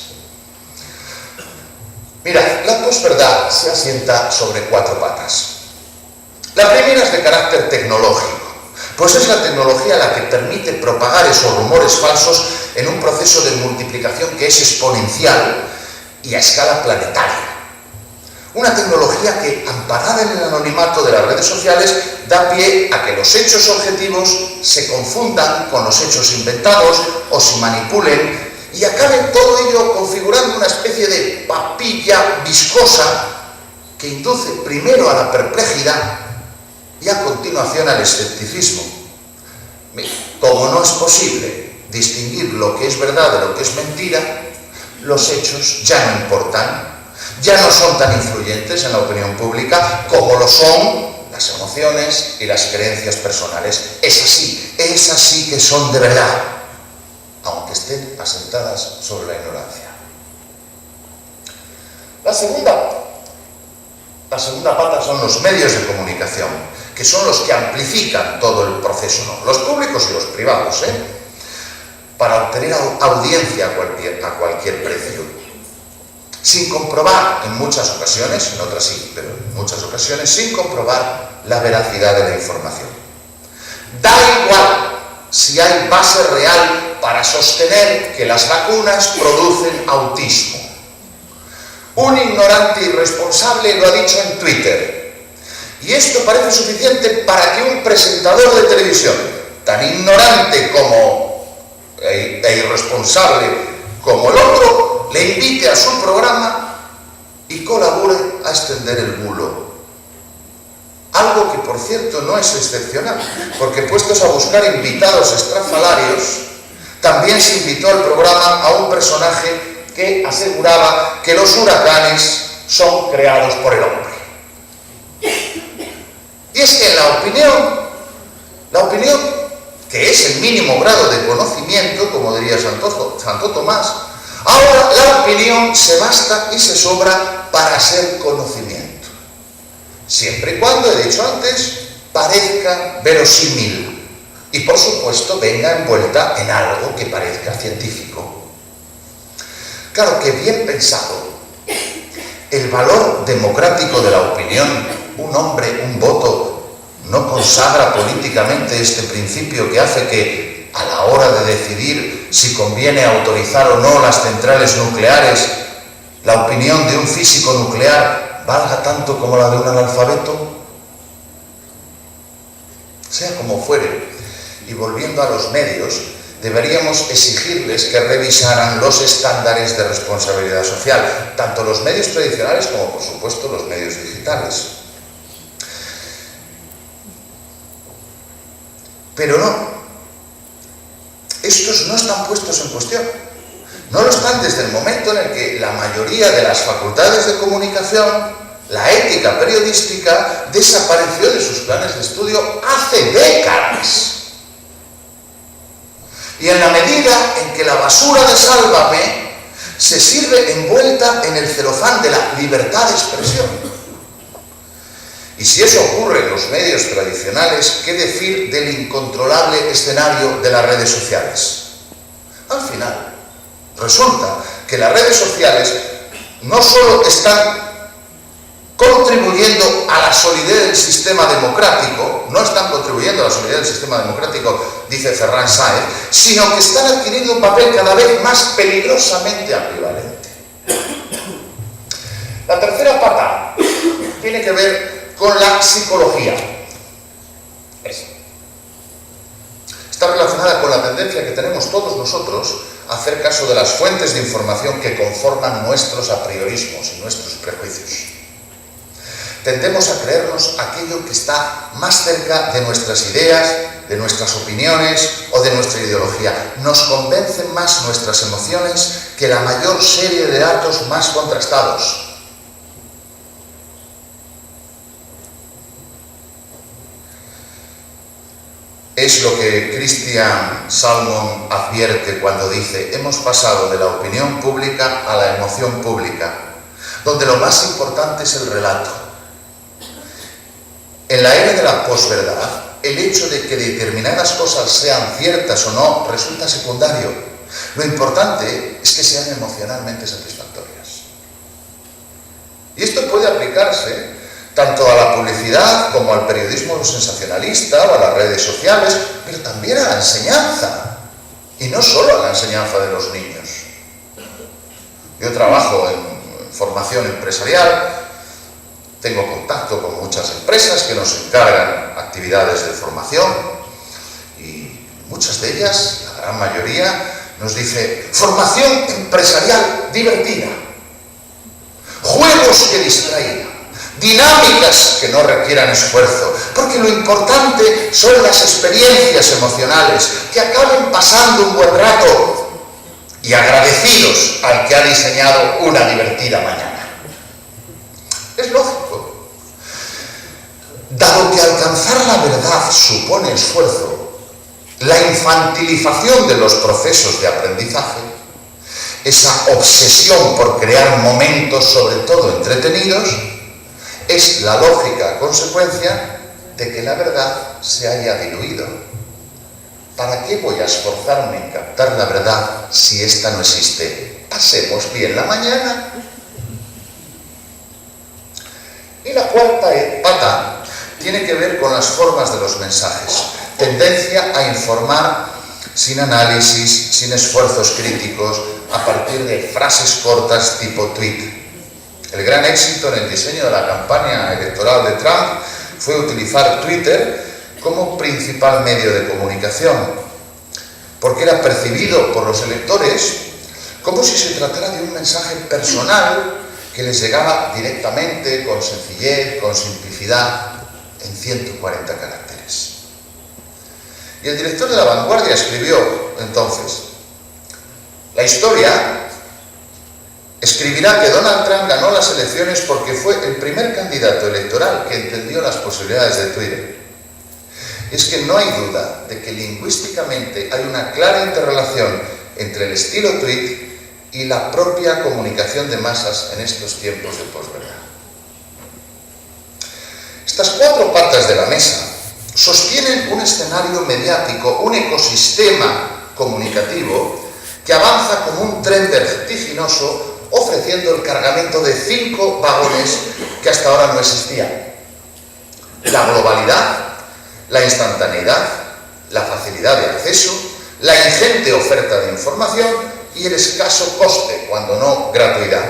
Mirad, la posverdad se asienta sobre 4 patas. La primera es de carácter tecnológico, pues es la tecnología la que permite propagar esos rumores falsos en un proceso de multiplicación que es exponencial y a escala planetaria. Una tecnología que, amparada en el anonimato de las redes sociales, da pie a que los hechos objetivos se confundan con los hechos inventados o se manipulen y acabe todo ello configurando una especie de papilla viscosa que induce primero a la perplejidad y a continuación al escepticismo. Como no es posible distinguir lo que es verdad de lo que es mentira, los hechos ya no importan, ya no son tan influyentes en la opinión pública como lo son las emociones y las creencias personales. Es así que son de verdad, aunque estén asentadas sobre la ignorancia. La segunda pata son los medios de comunicación, que son los que amplifican todo el proceso, ¿no? Los públicos y los privados, para obtener audiencia a cualquier precio, sin comprobar en muchas ocasiones, en otras sí, pero en muchas ocasiones, sin comprobar la veracidad de la información. Da igual si hay base real para sostener que las vacunas producen autismo. Un ignorante irresponsable lo ha dicho en Twitter. Y esto parece suficiente para que un presentador de televisión, tan ignorante e irresponsable como el otro, le invite a su programa y colabore a extender el bulo. Algo que, por cierto, no es excepcional, porque puestos a buscar invitados estrafalarios, también se invitó al programa a un personaje que aseguraba que los huracanes son creados por el hombre. Y es que la opinión, que es el mínimo grado de conocimiento, como diría Santo Tomás, ahora la opinión se basta y se sobra para ser conocimiento, siempre y cuando, he dicho antes, parezca verosímil y, por supuesto, venga envuelta en algo que parezca científico. Claro que, bien pensado, el valor democrático de la opinión, un hombre, un voto, no consagra políticamente este principio que hace que, a la hora de decidir si conviene autorizar o no las centrales nucleares, la opinión de un físico nuclear valga tanto como la de un analfabeto. Sea como fuere, y volviendo a los medios, deberíamos exigirles que revisaran los estándares de responsabilidad social, tanto los medios tradicionales como, por supuesto, los medios digitales. Pero no, estos no están puestos en cuestión. No lo están desde el momento en el que la mayoría de las facultades de comunicación, la ética periodística, desapareció de sus planes de estudio hace décadas. Y en la medida en que la basura de Sálvame se sirve envuelta en el celofán de la libertad de expresión. Y si eso ocurre en los medios tradicionales, ¿qué decir del incontrolable escenario de las redes sociales? Al final, resulta que las redes sociales no solo están contribuyendo a la solidez del sistema democrático, dice Ferran Sáenz, sino que están adquiriendo un papel cada vez más peligrosamente ambivalente. La tercera pata tiene que ver con la psicología. Está relacionada con la tendencia que tenemos todos nosotros a hacer caso de las fuentes de información que conforman nuestros apriorismos y nuestros prejuicios. Tendemos a creernos aquello que está más cerca de nuestras ideas, de nuestras opiniones o de nuestra ideología. Nos convencen más nuestras emociones que la mayor serie de datos más contrastados. Es lo que Christian Salmon advierte cuando dice: hemos pasado de la opinión pública a la emoción pública, donde lo más importante es el relato. En la era de la posverdad, el hecho de que determinadas cosas sean ciertas o no resulta secundario. Lo importante es que sean emocionalmente satisfactorias. Y esto puede aplicarse tanto a la publicidad como al periodismo sensacionalista o a las redes sociales, pero también a la enseñanza. Y no solo a la enseñanza de los niños. Yo trabajo en formación empresarial, tengo contacto con muchas empresas que nos encargan actividades de formación y muchas de ellas, la gran mayoría, nos dice formación empresarial divertida, juegos que distraigan, dinámicas que no requieran esfuerzo, porque lo importante son las experiencias emocionales, que acaben pasando un buen rato y agradecidos al que ha diseñado una divertida mañana. Es lógico. Dado que alcanzar la verdad supone esfuerzo, la infantilización de los procesos de aprendizaje, esa obsesión por crear momentos sobre todo entretenidos, es la lógica consecuencia de que la verdad se haya diluido. ¿Para qué voy a esforzarme en captar la verdad si esta no existe? Pasemos bien la mañana. Y la cuarta pata tiene que ver con las formas de los mensajes. Tendencia a informar sin análisis, sin esfuerzos críticos, a partir de frases cortas tipo tweet. El gran éxito en el diseño de la campaña electoral de Trump fue utilizar Twitter como principal medio de comunicación, porque era percibido por los electores como si se tratara de un mensaje personal que les llegaba directamente, con sencillez, con simplicidad, en 140 caracteres. Y el director de La Vanguardia escribió entonces: la historia escribirá que Donald Trump ganó las elecciones porque fue el primer candidato electoral que entendió las posibilidades de Twitter. Es que no hay duda de que lingüísticamente hay una clara interrelación entre el estilo tweet y la propia comunicación de masas en estos tiempos de posverdad. Estas cuatro patas de la mesa sostienen un escenario mediático, un ecosistema comunicativo que avanza como un tren vertiginoso, ofreciendo el cargamento de 5 vagones que hasta ahora no existían: la globalidad, la instantaneidad, la facilidad de acceso, la ingente oferta de información y el escaso coste, cuando no gratuidad.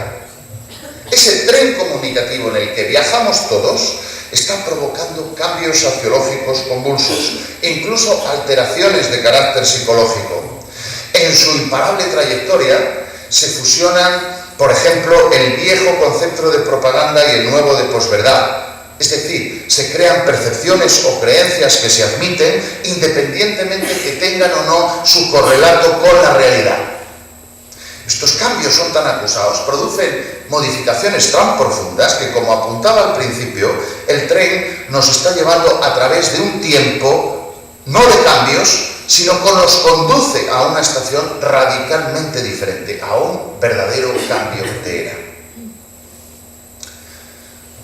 Ese tren comunicativo en el que viajamos todos está provocando cambios sociológicos convulsos, incluso alteraciones de carácter psicológico. En su imparable trayectoria se fusionan, por ejemplo, el viejo concepto de propaganda y el nuevo de posverdad. Es decir, se crean percepciones o creencias que se admiten independientemente que tengan o no su correlato con la realidad. Estos cambios son tan acusados, producen modificaciones tan profundas que, como apuntaba al principio, el tren nos está llevando a través de un tiempo, no de cambios, sino que nos conduce a una estación radicalmente diferente, a un verdadero cambio de era.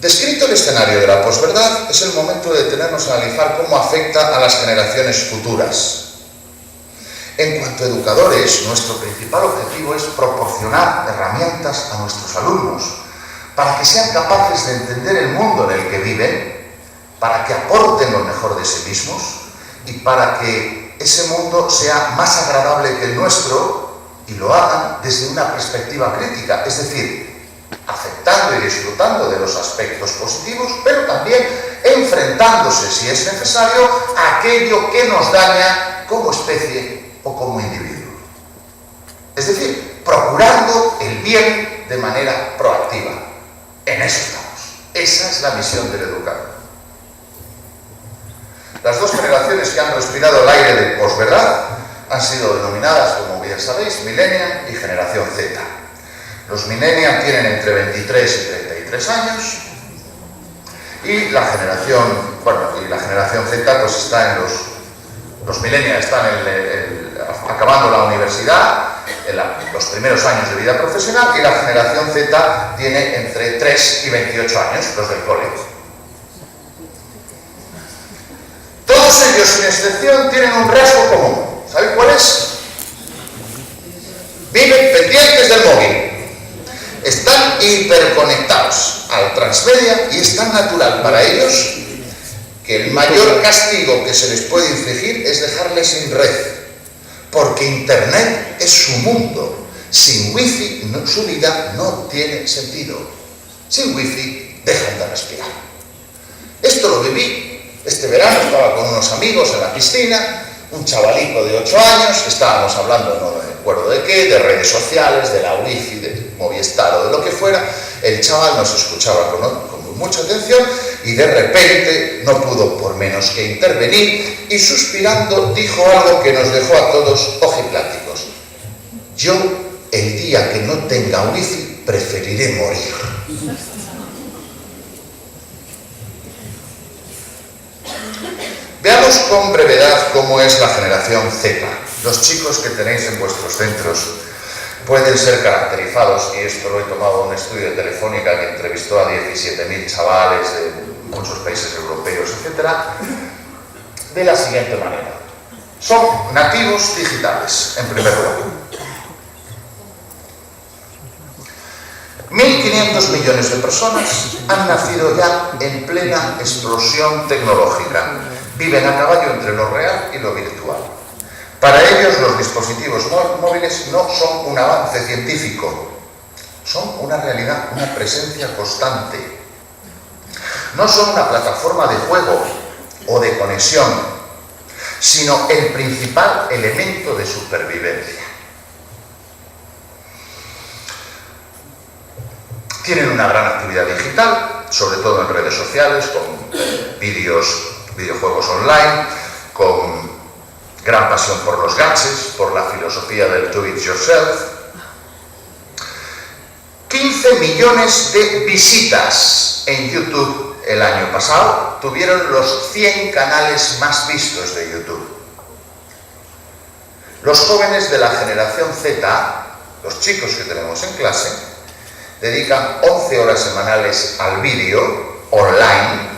Descrito el escenario de la posverdad, es el momento de detenernos a analizar cómo afecta a las generaciones futuras. En cuanto a educadores, nuestro principal objetivo es proporcionar herramientas a nuestros alumnos para que sean capaces de entender el mundo en el que viven, para que aporten lo mejor de sí mismos y para que ese mundo sea más agradable que el nuestro y lo hagan desde una perspectiva crítica, es decir, aceptando y disfrutando de los aspectos positivos, pero también enfrentándose, si es necesario, a aquello que nos daña como especie o como individuo. Es decir, procurando el bien de manera proactiva. En eso estamos. Esa es la misión del educador. Las dos generaciones que han respirado el aire de posverdad han sido denominadas, como bien sabéis, Millennial y Generación Z. Los Millennial tienen entre 23 y 33 años y la generación Z pues está en los Millennial están acabando la universidad, en los primeros años de vida profesional, y la generación Z tiene entre 3 y 28 años, los del colegio. ellos, sin excepción, tienen un rasgo común. ¿Saben cuál es? Viven pendientes del móvil. Están hiperconectados al transmedia y es tan natural para ellos que el mayor castigo que se les puede infligir es dejarles sin red. Porque Internet es su mundo. Sin wifi su vida no tiene sentido. Sin wifi dejan de respirar. Esto lo viví. Este verano estaba con unos amigos en la piscina, un chavalico de 8 años, estábamos hablando, no me acuerdo de qué, de redes sociales, de la wifi, de Movistar o de lo que fuera. El chaval nos escuchaba con mucha atención y de repente no pudo por menos que intervenir y suspirando dijo algo que nos dejó a todos ojipláticos. Yo, el día que no tenga wifi, preferiré morir. Veamos con brevedad cómo es la generación Z. Los chicos que tenéis en vuestros centros pueden ser caracterizados, y esto lo he tomado de un estudio de Telefónica que entrevistó a 17.000 chavales de muchos países europeos, etc., de la siguiente manera. Son nativos digitales, en primer lugar. 1.500 millones de personas han nacido ya en plena explosión tecnológica. Viven a caballo entre lo real y lo virtual. Para ellos los dispositivos móviles no son un avance científico, son una realidad, una presencia constante. No son una plataforma de juego o de conexión, sino el principal elemento de supervivencia. Tienen una gran actividad digital, sobre todo en redes sociales, con videojuegos online, con gran pasión por los gadgets, por la filosofía del do it yourself. 15 millones de visitas en YouTube el año pasado tuvieron los 100 canales más vistos de YouTube. Los jóvenes de la generación Z, los chicos que tenemos en clase, dedican 11 horas semanales al vídeo online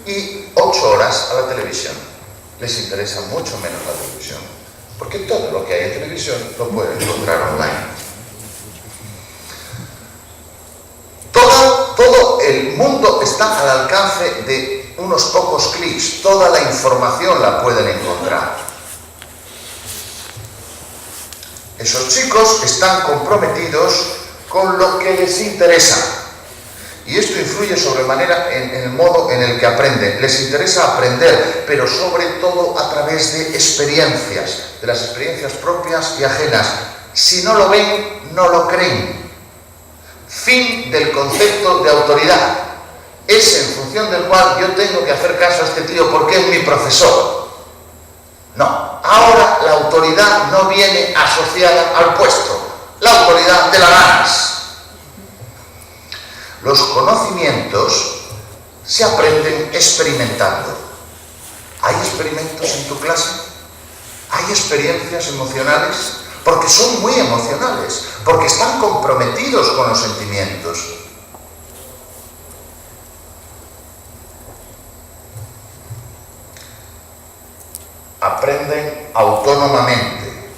y 8 horas a la televisión. Les interesa mucho menos la televisión, porque todo lo que hay en televisión lo pueden encontrar online. Todo el mundo está al alcance de unos pocos clics, toda la información la pueden encontrar. Esos chicos están comprometidos con lo que les interesa. Y esto influye sobremanera en el modo en el que aprenden. Les interesa aprender, pero sobre todo a través de experiencias, de las experiencias propias y ajenas. Si no lo ven, no lo creen. Fin del concepto de autoridad. Es en función del cual yo tengo que hacer caso a este tío porque es mi profesor. No, ahora la autoridad no viene asociada al puesto. La autoridad te la ganas. Los conocimientos se aprenden experimentando. ¿Hay experimentos en tu clase? ¿Hay experiencias emocionales? Porque son muy emocionales, porque están comprometidos con los sentimientos. Aprenden autónomamente.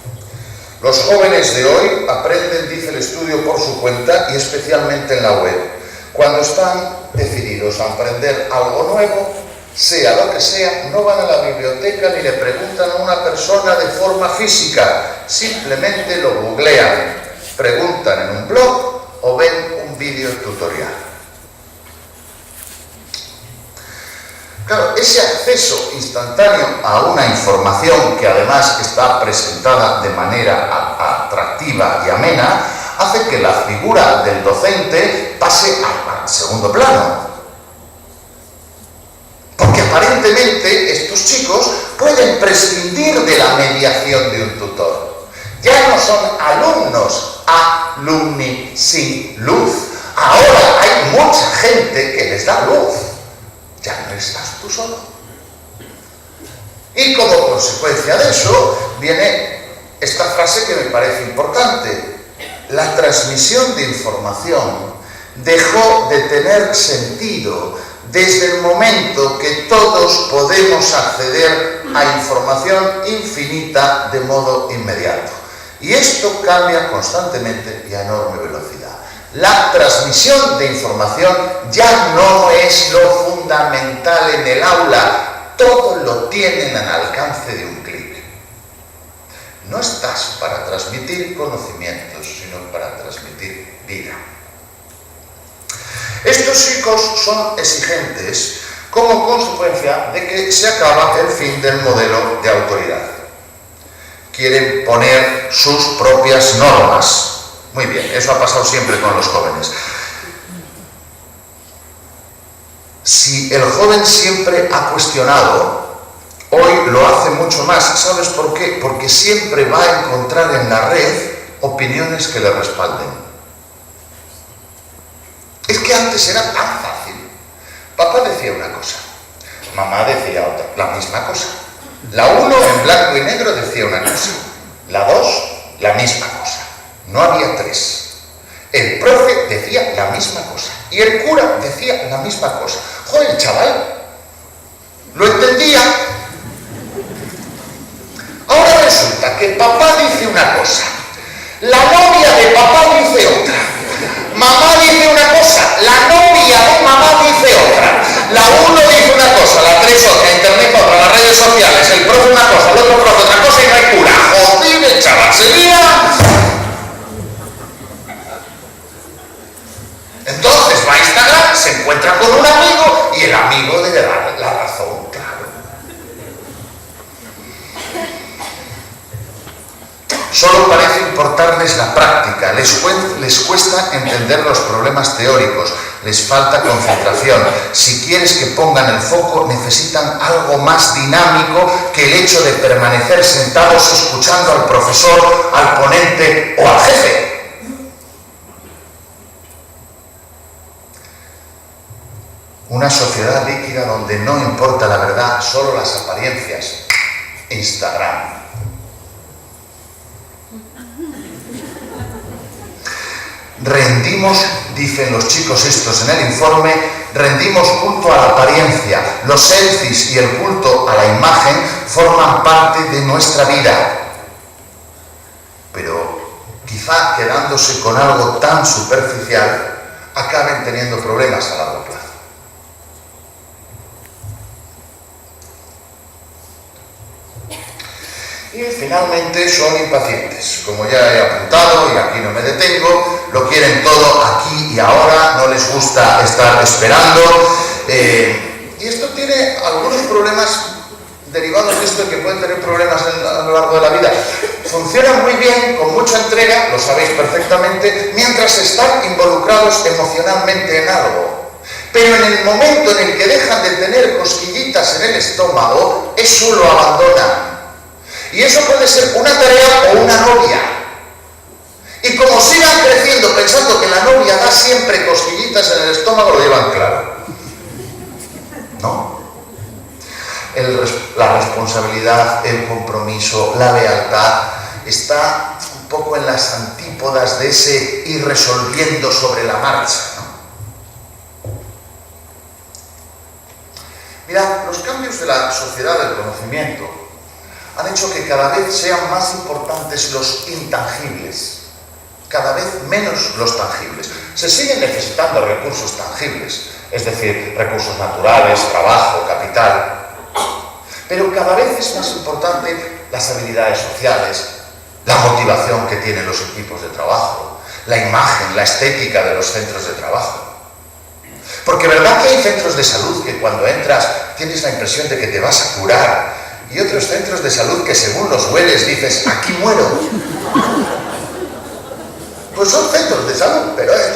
Los jóvenes de hoy aprenden, dice el estudio, por su cuenta y especialmente en la web. Cuando están decididos a aprender algo nuevo, sea lo que sea, no van a la biblioteca ni le preguntan a una persona de forma física, simplemente lo googlean, preguntan en un blog o ven un vídeo tutorial. Claro, ese acceso instantáneo a una información que además está presentada de manera atractiva y amena, hace que la figura del docente pase al segundo plano. Porque aparentemente estos chicos pueden prescindir de la mediación de un tutor. Ya no son alumnos, alumni sin luz. Ahora hay mucha gente que les da luz. Ya no estás tú solo. Y como consecuencia de eso viene esta frase que me parece importante. La transmisión de información dejó de tener sentido desde el momento que todos podemos acceder a información infinita de modo inmediato. Y esto cambia constantemente y a enorme velocidad. La transmisión de información ya no es lo fundamental en el aula. Todo lo tienen al alcance de un clic. No estás para transmitir conocimientos, sino para transmitir vida. Estos chicos son exigentes como consecuencia de que se acaba el fin del modelo de autoridad. Quieren poner sus propias normas. Muy bien, eso ha pasado siempre con los jóvenes. Si el joven siempre ha cuestionado, hoy lo hace mucho más. ¿Sabes por qué? Porque siempre va a encontrar en la red opiniones que le respalden. Es que antes era tan fácil. Papá decía una cosa, mamá decía otra, la misma cosa. La 1 en blanco y negro decía una cosa, la 2 la misma cosa. No había 3. El profe decía la misma cosa y el cura decía la misma cosa. Joder, el chaval lo entendía. Ahora resulta que papá dice una cosa, la novia de papá dice otra, mamá dice una cosa, la novia de mamá dice otra, la 1 dice una cosa, la 3 otra, internet otra, las redes sociales, el profe una cosa, el otro profe otra cosa y no hay cura. Joder, el chaval se lía. Entonces va a Instagram, se encuentra con un amigo y el amigo debe dar la razón, claro. Solo parece importarles la práctica, les cuesta entender los problemas teóricos, les falta concentración. Si quieres que pongan el foco, necesitan algo más dinámico que el hecho de permanecer sentados escuchando al profesor, al ponente o al jefe. Una sociedad líquida donde no importa la verdad, solo las apariencias. Instagram. Rendimos, dicen los chicos estos en el informe, rendimos culto a la apariencia. Los selfies y el culto a la imagen forman parte de nuestra vida. Pero quizá quedándose con algo tan superficial, acaben teniendo problemas a largo plazo. Y finalmente son impacientes, como ya he apuntado y aquí no me detengo, lo quieren todo aquí y ahora, no les gusta estar esperando, y esto tiene algunos problemas derivados de esto que pueden tener problemas a lo largo de la vida. Funcionan muy bien, con mucha entrega, lo sabéis perfectamente, mientras están involucrados emocionalmente en algo. Pero en el momento en el que dejan de tener cosquillitas en el estómago, eso lo abandonan. Y eso puede ser una tarea o una novia. Y como sigan creciendo pensando que la novia da siempre cosquillitas en el estómago, lo llevan claro. ¿No? La responsabilidad, el compromiso, la lealtad, está un poco en las antípodas de ese ir resolviendo sobre la marcha, ¿no? Mirad, los cambios de la sociedad del conocimiento han hecho que cada vez sean más importantes los intangibles, cada vez menos los tangibles. Se siguen necesitando recursos tangibles, es decir, recursos naturales, trabajo, capital, pero cada vez es más importante las habilidades sociales, la motivación que tienen los equipos de trabajo, la imagen, la estética de los centros de trabajo. Porque ¿verdad que hay centros de salud que cuando entras tienes la impresión de que te vas a curar? Y otros centros de salud que según los hueles dices, aquí muero. Pues son centros de salud, pero es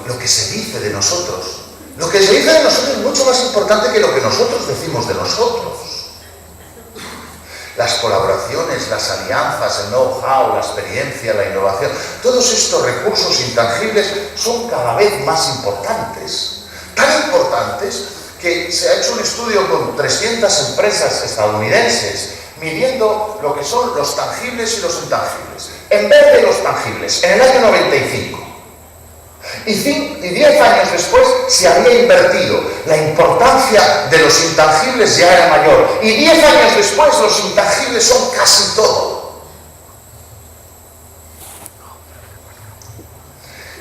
lo que se dice de nosotros. Lo que se dice de nosotros es mucho más importante que lo que nosotros decimos de nosotros. Las colaboraciones, las alianzas, el know-how, la experiencia, la innovación, todos estos recursos intangibles son cada vez más importantes. Tan importantes que se ha hecho un estudio con 300 empresas estadounidenses midiendo lo que son los tangibles y los intangibles. En vez de los tangibles, en el año 95. Y 10 años después se había invertido. La importancia de los intangibles ya era mayor. Y 10 años después los intangibles son casi todo.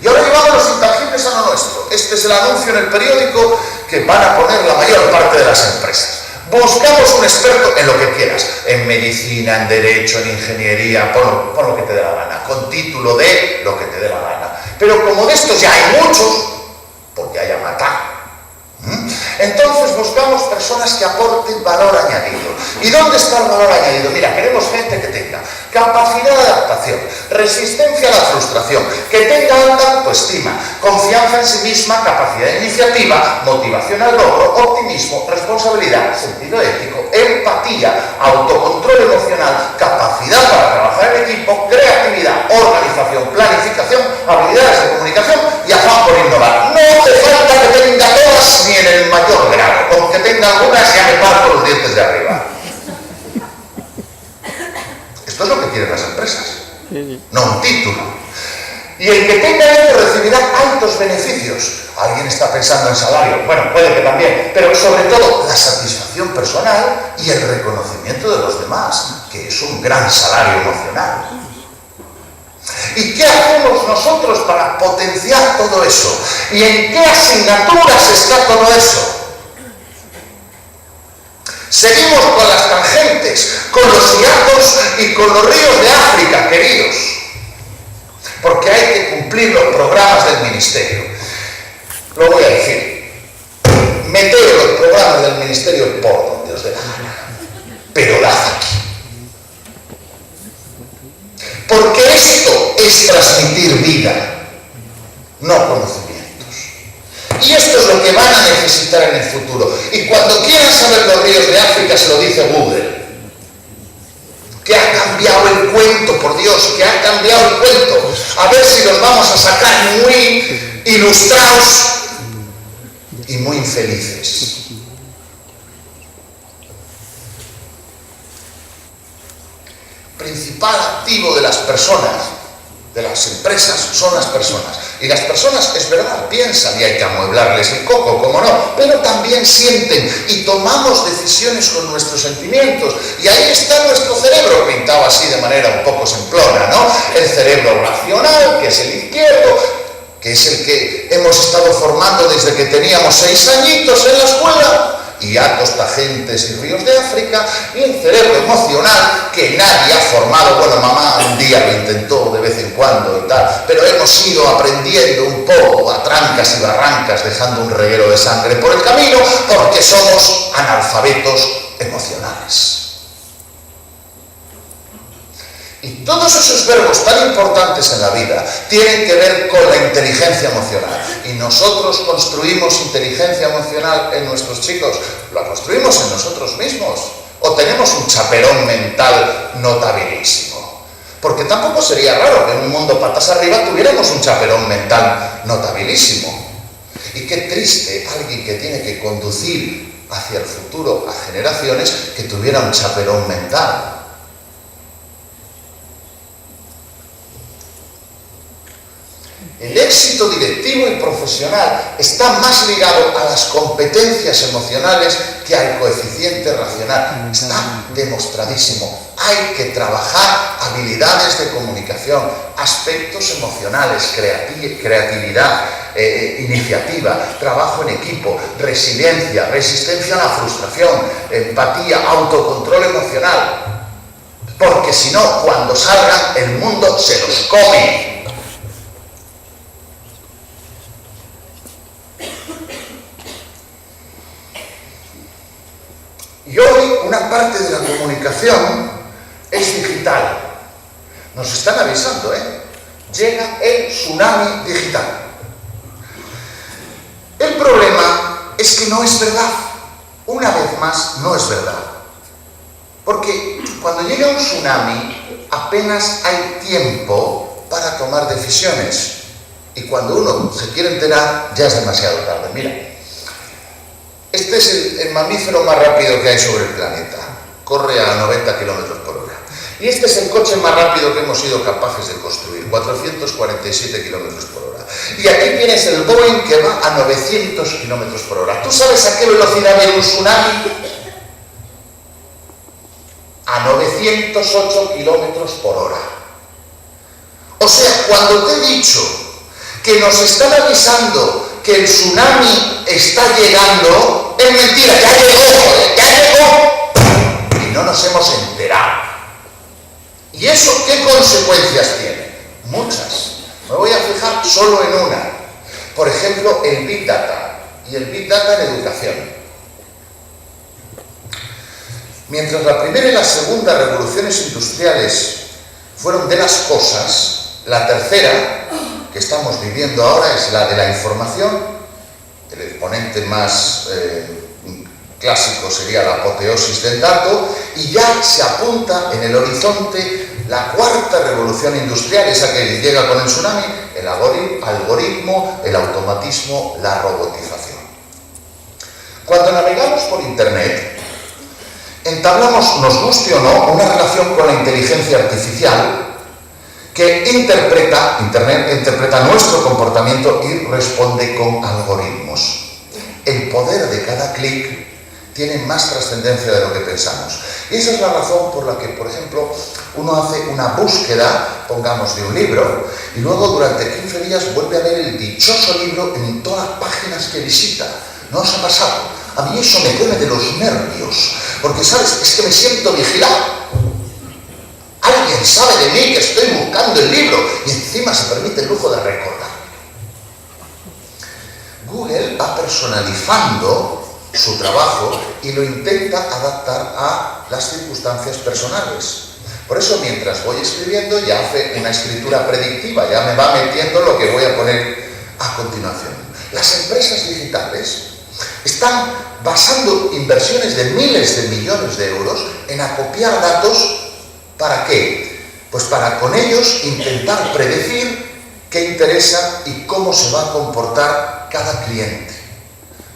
Y ahora llevamos los intangibles a lo nuestro. Este es el anuncio en el periódico que van a poner la mayor parte de las empresas. Buscamos un experto en lo que quieras, en medicina, en derecho, en ingeniería, pon lo que te dé la gana, con título de lo que te dé la gana. Pero como de estos ya hay muchos, porque haya matado. Entonces buscamos personas que aporten valor añadido. ¿Y dónde está el valor añadido? Mira, queremos gente que tenga capacidad de adaptación, resistencia a la frustración, que tenga alta autoestima, confianza en sí misma, capacidad de iniciativa, motivación al logro, optimismo, responsabilidad, sentido ético, empatía, autocontrol emocional, capacidad para trabajar en equipo, creatividad, organización, planificación, habilidades de comunicación y afán por innovar. No hace falta que tenga todas ni en el mayor grado, con que tenga algunas ya me parto los dientes de arriba. Esto es lo que quieren las empresas, no un título. Y el que tenga esto recibirá altos beneficios. Alguien está pensando en salario, bueno, puede que también, pero sobre todo la satisfacción personal y el reconocimiento de los demás, que es un gran salario emocional. ¿Y qué hacemos nosotros para potenciar todo eso? ¿Y en qué asignaturas está todo eso? Seguimos con las tangentes, con los hiatos y con los ríos de África, queridos. Porque hay que cumplir los programas del ministerio. Lo voy a decir. Meteos los programas del ministerio por donde os dé la gana. Pero dad aquí. Porque esto es transmitir vida, no conocimientos. Y esto es lo que van a necesitar en el futuro. Y cuando quieran saber los ríos de África, se lo dice Google. Que ha cambiado el cuento, por Dios, que ha cambiado el cuento. A ver si los vamos a sacar muy ilustrados y muy infelices. Principal activo de las personas, de las empresas, son las personas. Y las personas, es verdad, piensan y hay que amueblarles el coco, como no, pero también sienten y tomamos decisiones con nuestros sentimientos. Y ahí está nuestro cerebro, pintado así de manera un poco simplona, ¿no? El cerebro racional, que es el izquierdo, que es el que hemos estado formando desde que teníamos 6 añitos en la escuela. Y hiatos, tangentes y ríos de África, y el cerebro emocional que nadie ha formado. Bueno, mamá un día lo intentó de vez en cuando y tal, pero hemos ido aprendiendo un poco a trancas y barrancas, dejando un reguero de sangre por el camino, porque somos analfabetos emocionales. Y todos esos verbos tan importantes en la vida tienen que ver con la inteligencia emocional. Y nosotros construimos inteligencia emocional en nuestros chicos. ¿La construimos en nosotros mismos? ¿O tenemos un chaperón mental notabilísimo? Porque tampoco sería raro que en un mundo patas arriba tuviéramos un chaperón mental notabilísimo. Y qué triste alguien que tiene que conducir hacia el futuro a generaciones que tuviera un chaperón mental. El éxito directivo y profesional está más ligado a las competencias emocionales que al coeficiente racional. Está demostradísimo. Hay que trabajar habilidades de comunicación, aspectos emocionales, creatividad, iniciativa, trabajo en equipo, resiliencia, resistencia a la frustración, empatía, autocontrol emocional. Porque si no, cuando salgan, el mundo se los come. Y hoy una parte de la comunicación es digital. Nos están avisando, llega el tsunami digital. El problema es que no es verdad. Una vez más, no es verdad. Porque cuando llega un tsunami, apenas hay tiempo para tomar decisiones. Y cuando uno se quiere enterar, ya es demasiado tarde. Mira. Este es el mamífero más rápido que hay sobre el planeta. Corre a 90 kilómetros por hora. Y este es el coche más rápido que hemos sido capaces de construir, 447 kilómetros por hora. Y aquí tienes el Boeing que va a 900 kilómetros por hora. ¿Tú sabes a qué velocidad viene un tsunami? A 908 kilómetros por hora. O sea, cuando te he dicho que nos están avisando que el tsunami está llegando, es mentira, ya llegó, y no nos hemos enterado. ¿Y eso qué consecuencias tiene? Muchas. Me voy a fijar solo en una. Por ejemplo, el Big Data, y el Big Data en educación. Mientras la primera y la segunda revoluciones industriales fueron de las cosas, la tercera, que estamos viviendo ahora, es la de la información. El exponente más clásico sería la apoteosis del dato, y ya se apunta en el horizonte la cuarta revolución industrial, esa que llega con el tsunami, el algoritmo, el automatismo, la robotización. Cuando navegamos por Internet, entablamos, nos guste o no, una relación con la inteligencia artificial que Internet interpreta nuestro comportamiento y responde con algoritmos. El poder de cada clic tiene más trascendencia de lo que pensamos. Y esa es la razón por la que, por ejemplo, uno hace una búsqueda, pongamos, de un libro, y luego durante 15 días vuelve a ver el dichoso libro en todas las páginas que visita. ¿No os ha pasado? A mí eso me pone de los nervios, porque, ¿sabes? Es que me siento vigilado. Alguien sabe de mí que estoy buscando el libro y encima se permite el lujo de recordar. Google va personalizando su trabajo y lo intenta adaptar a las circunstancias personales. Por eso, mientras voy escribiendo, ya hace una escritura predictiva, ya me va metiendo lo que voy a poner a continuación. Las empresas digitales están basando inversiones de miles de millones de euros en acopiar datos. ¿Para qué? Pues para con ellos intentar predecir qué interesa y cómo se va a comportar cada cliente.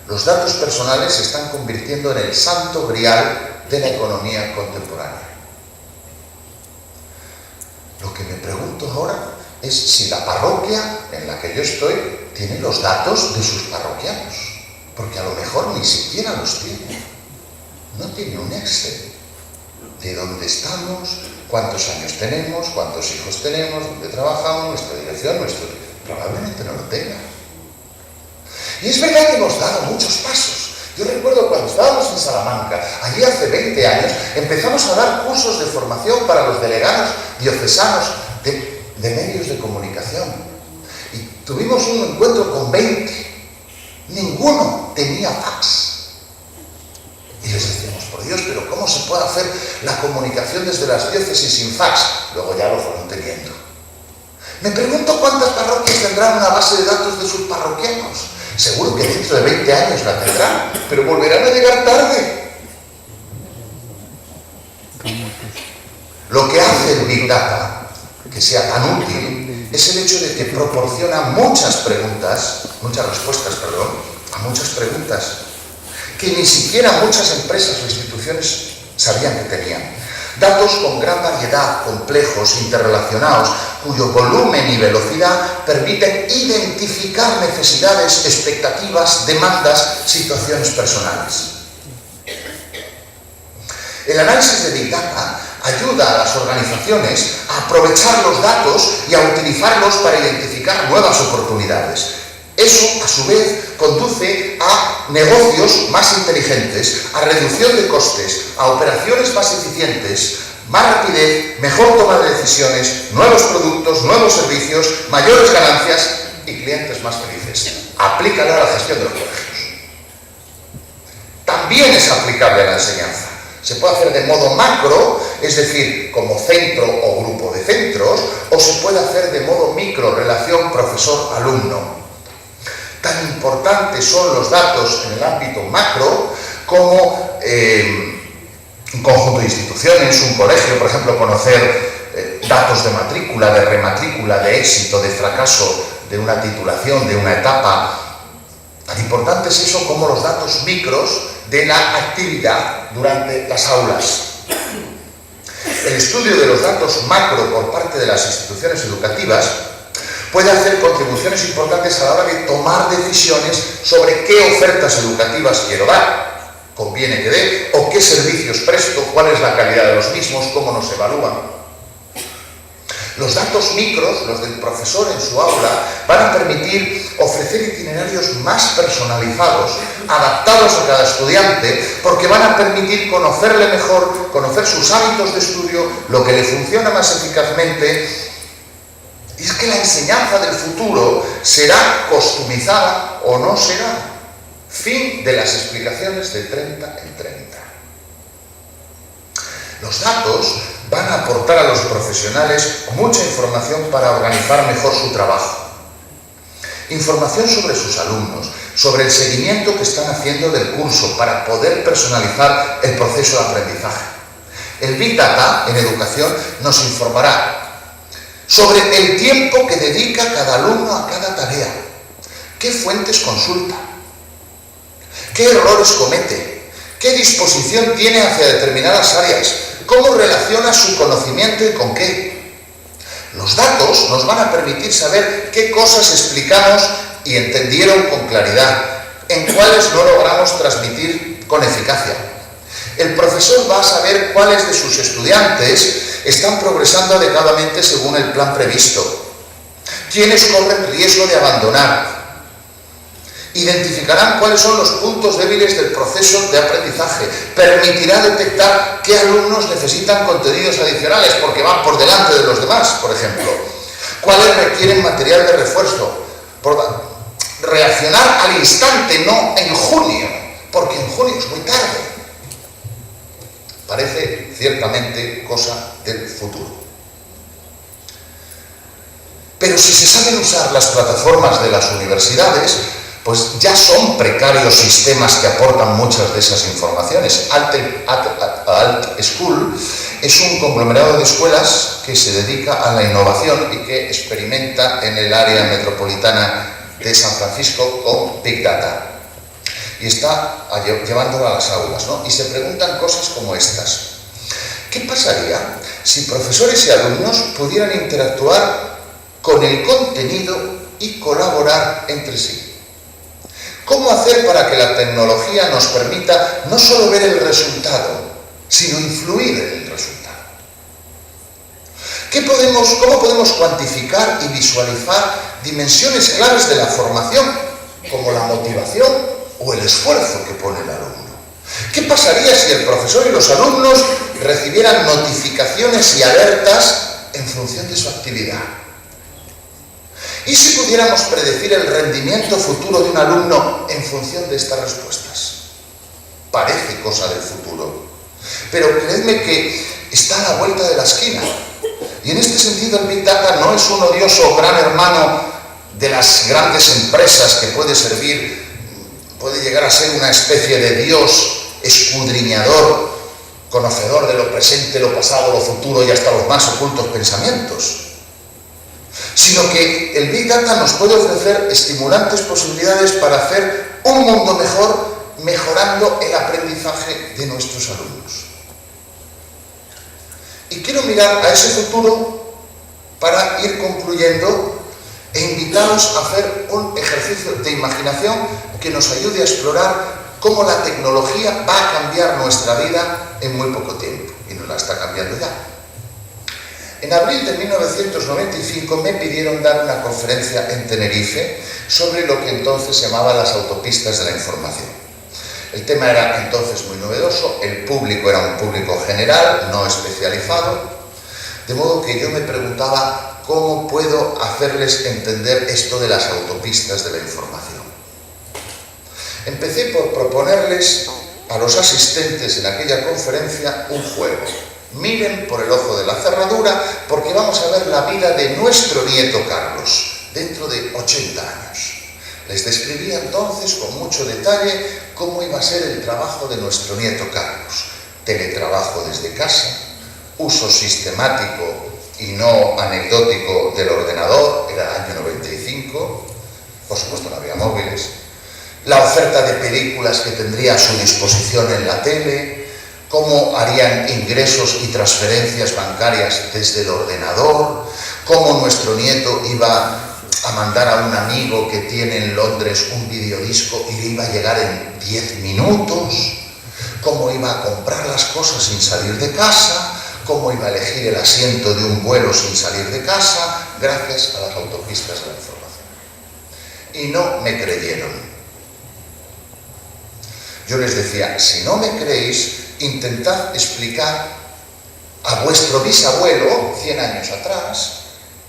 Los datos personales se están convirtiendo en el santo grial de la economía contemporánea. Lo que me pregunto ahora es si la parroquia en la que yo estoy tiene los datos de sus parroquianos, porque a lo mejor ni siquiera los tiene. No tiene un Excel de dónde estamos, cuántos años tenemos, cuántos hijos tenemos, dónde trabajamos, nuestra dirección, probablemente no lo tenga. Y es verdad que hemos dado muchos pasos. Yo recuerdo cuando estábamos en Salamanca, allí hace 20 años, empezamos a dar cursos de formación para los delegados diocesanos de medios de comunicación. Y tuvimos un encuentro con 20. Ninguno tenía fax. Y les decíamos, por Dios, pero ¿cómo se puede hacer la comunicación desde las diócesis sin fax? Luego ya lo fueron teniendo. Me pregunto cuántas parroquias tendrán una base de datos de sus parroquianos. Seguro que dentro de 20 años la tendrán, pero volverán a llegar tarde. Lo que hace el Big Data que sea tan útil es el hecho de que proporciona muchas respuestas, a muchas preguntas que ni siquiera muchas empresas o instituciones sabían que tenían. Datos con gran variedad, complejos, interrelacionados, cuyo volumen y velocidad permiten identificar necesidades, expectativas, demandas, situaciones personales. El análisis de Big Data ayuda a las organizaciones a aprovechar los datos y a utilizarlos para identificar nuevas oportunidades. Eso, a su vez, conduce a negocios más inteligentes, a reducción de costes, a operaciones más eficientes, más rapidez, mejor toma de decisiones, nuevos productos, nuevos servicios, mayores ganancias y clientes más felices. Aplícalo a la gestión de los colegios. También es aplicable a la enseñanza. Se puede hacer de modo macro, es decir, como centro o grupo de centros, o se puede hacer de modo micro, relación profesor-alumno. Tan importantes son los datos en el ámbito macro como un conjunto de instituciones, un colegio, por ejemplo, conocer datos de matrícula, de rematrícula, de éxito, de fracaso, de una titulación, de una etapa. Tan importante es eso como los datos micros de la actividad durante las aulas. El estudio de los datos macro por parte de las instituciones educativas puede hacer contribuciones importantes a la hora de tomar decisiones sobre qué ofertas educativas quiero dar, conviene que dé, o qué servicios presto, cuál es la calidad de los mismos, cómo nos evalúan. Los datos micros, los del profesor en su aula, van a permitir ofrecer itinerarios más personalizados, adaptados a cada estudiante, porque van a permitir conocerle mejor, conocer sus hábitos de estudio, lo que le funciona más eficazmente. Y es que la enseñanza del futuro será customizada o no será. Fin de las explicaciones de 30 en 30. Los datos van a aportar a los profesionales mucha información para organizar mejor su trabajo. Información sobre sus alumnos, sobre el seguimiento que están haciendo del curso para poder personalizar el proceso de aprendizaje. El Big Data en educación nos informará sobre el tiempo que dedica cada alumno a cada tarea, qué fuentes consulta, qué errores comete, qué disposición tiene hacia determinadas áreas, cómo relaciona su conocimiento y con qué. Los datos nos van a permitir saber qué cosas explicamos y entendieron con claridad, en cuáles no logramos transmitir con eficacia. El profesor va a saber cuáles de sus estudiantes están progresando adecuadamente según el plan previsto, quiénes corren riesgo de abandonar. Identificarán cuáles son los puntos débiles del proceso de aprendizaje. Permitirá detectar qué alumnos necesitan contenidos adicionales porque van por delante de los demás, por ejemplo. Cuáles requieren material de refuerzo. Reaccionar al instante, no en junio, porque en junio es muy tarde. Parece ciertamente cosa del futuro. Pero si se saben usar las plataformas de las universidades, pues ya son precarios sistemas que aportan muchas de esas informaciones. Alt School es un conglomerado de escuelas que se dedica a la innovación y que experimenta en el área metropolitana de San Francisco con Big Data. Y está llevándolo a las aulas, ¿no? Y se preguntan cosas como estas. ¿Qué pasaría si profesores y alumnos pudieran interactuar con el contenido y colaborar entre sí? ¿Cómo hacer para que la tecnología nos permita no solo ver el resultado, sino influir en el resultado? ¿Cómo podemos cuantificar y visualizar dimensiones claves de la formación, como la motivación o el esfuerzo que pone el alumno? ¿Qué pasaría si el profesor y los alumnos recibieran notificaciones y alertas en función de su actividad? ¿Y si pudiéramos predecir el rendimiento futuro de un alumno en función de estas respuestas? Parece cosa del futuro, pero creedme que está a la vuelta de la esquina. Y en este sentido el Big Data no es un odioso gran hermano de las grandes empresas que puede llegar a ser una especie de Dios escudriñador, conocedor de lo presente, lo pasado, lo futuro y hasta los más ocultos pensamientos. Sino que el Big Data nos puede ofrecer estimulantes posibilidades para hacer un mundo mejor, mejorando el aprendizaje de nuestros alumnos. Y quiero mirar a ese futuro para ir concluyendo e invitaros a hacer un ejercicio de imaginación que nos ayude a explorar cómo la tecnología va a cambiar nuestra vida en muy poco tiempo, y nos la está cambiando ya. En abril de 1995 me pidieron dar una conferencia en Tenerife sobre lo que entonces se llamaba las autopistas de la información. El tema era entonces muy novedoso, el público era un público general, no especializado, de modo que yo me preguntaba cómo puedo hacerles entender esto de las autopistas de la información. Empecé por proponerles a los asistentes en aquella conferencia un juego. Miren por el ojo de la cerradura, porque vamos a ver la vida de nuestro nieto Carlos, dentro de 80 años. Les describía entonces con mucho detalle cómo iba a ser el trabajo de nuestro nieto Carlos. Teletrabajo desde casa, uso sistemático y no anecdótico del ordenador, era el año 95, por supuesto no había móviles, la oferta de películas que tendría a su disposición en la tele, cómo harían ingresos y transferencias bancarias desde el ordenador, cómo nuestro nieto iba a mandar a un amigo que tiene en Londres un videodisco y le iba a llegar en 10 minutos, cómo iba a comprar las cosas sin salir de casa, cómo iba a elegir el asiento de un vuelo sin salir de casa, gracias a las autopistas de la información. Y no me creyeron. Yo les decía, si no me creéis, intentad explicar a vuestro bisabuelo, 100 años atrás,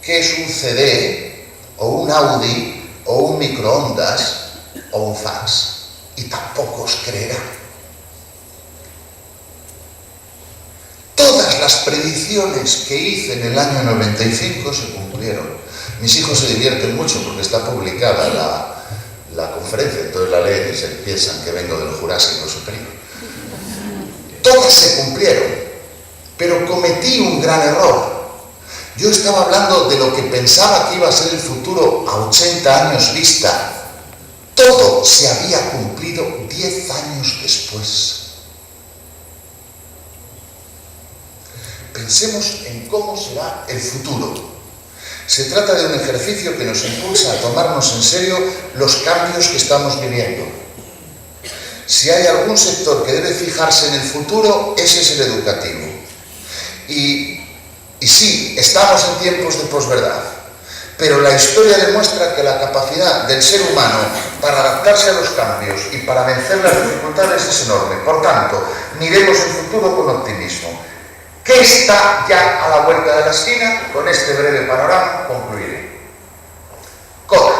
qué es un CD, o un Audi, o un microondas, o un fax. Y tampoco os creerá. Todas las predicciones que hice en el año 95 se cumplieron. Mis hijos se divierten mucho porque está publicada la conferencia, entonces la leen y se piensan que vengo del Jurásico Superior. Todas se cumplieron, pero cometí un gran error. Yo estaba hablando de lo que pensaba que iba a ser el futuro a 80 años vista. Todo se había cumplido 10 años después. Pensemos en cómo será el futuro. Se trata de un ejercicio que nos impulsa a tomarnos en serio los cambios que estamos viviendo. Si hay algún sector que debe fijarse en el futuro, ese es el educativo. Y sí, estamos en tiempos de posverdad, pero la historia demuestra que la capacidad del ser humano para adaptarse a los cambios y para vencer las dificultades es enorme. Por tanto, miremos el futuro con optimismo. ¿Qué está ya a la vuelta de la esquina? Con este breve panorama concluiré. Kodak.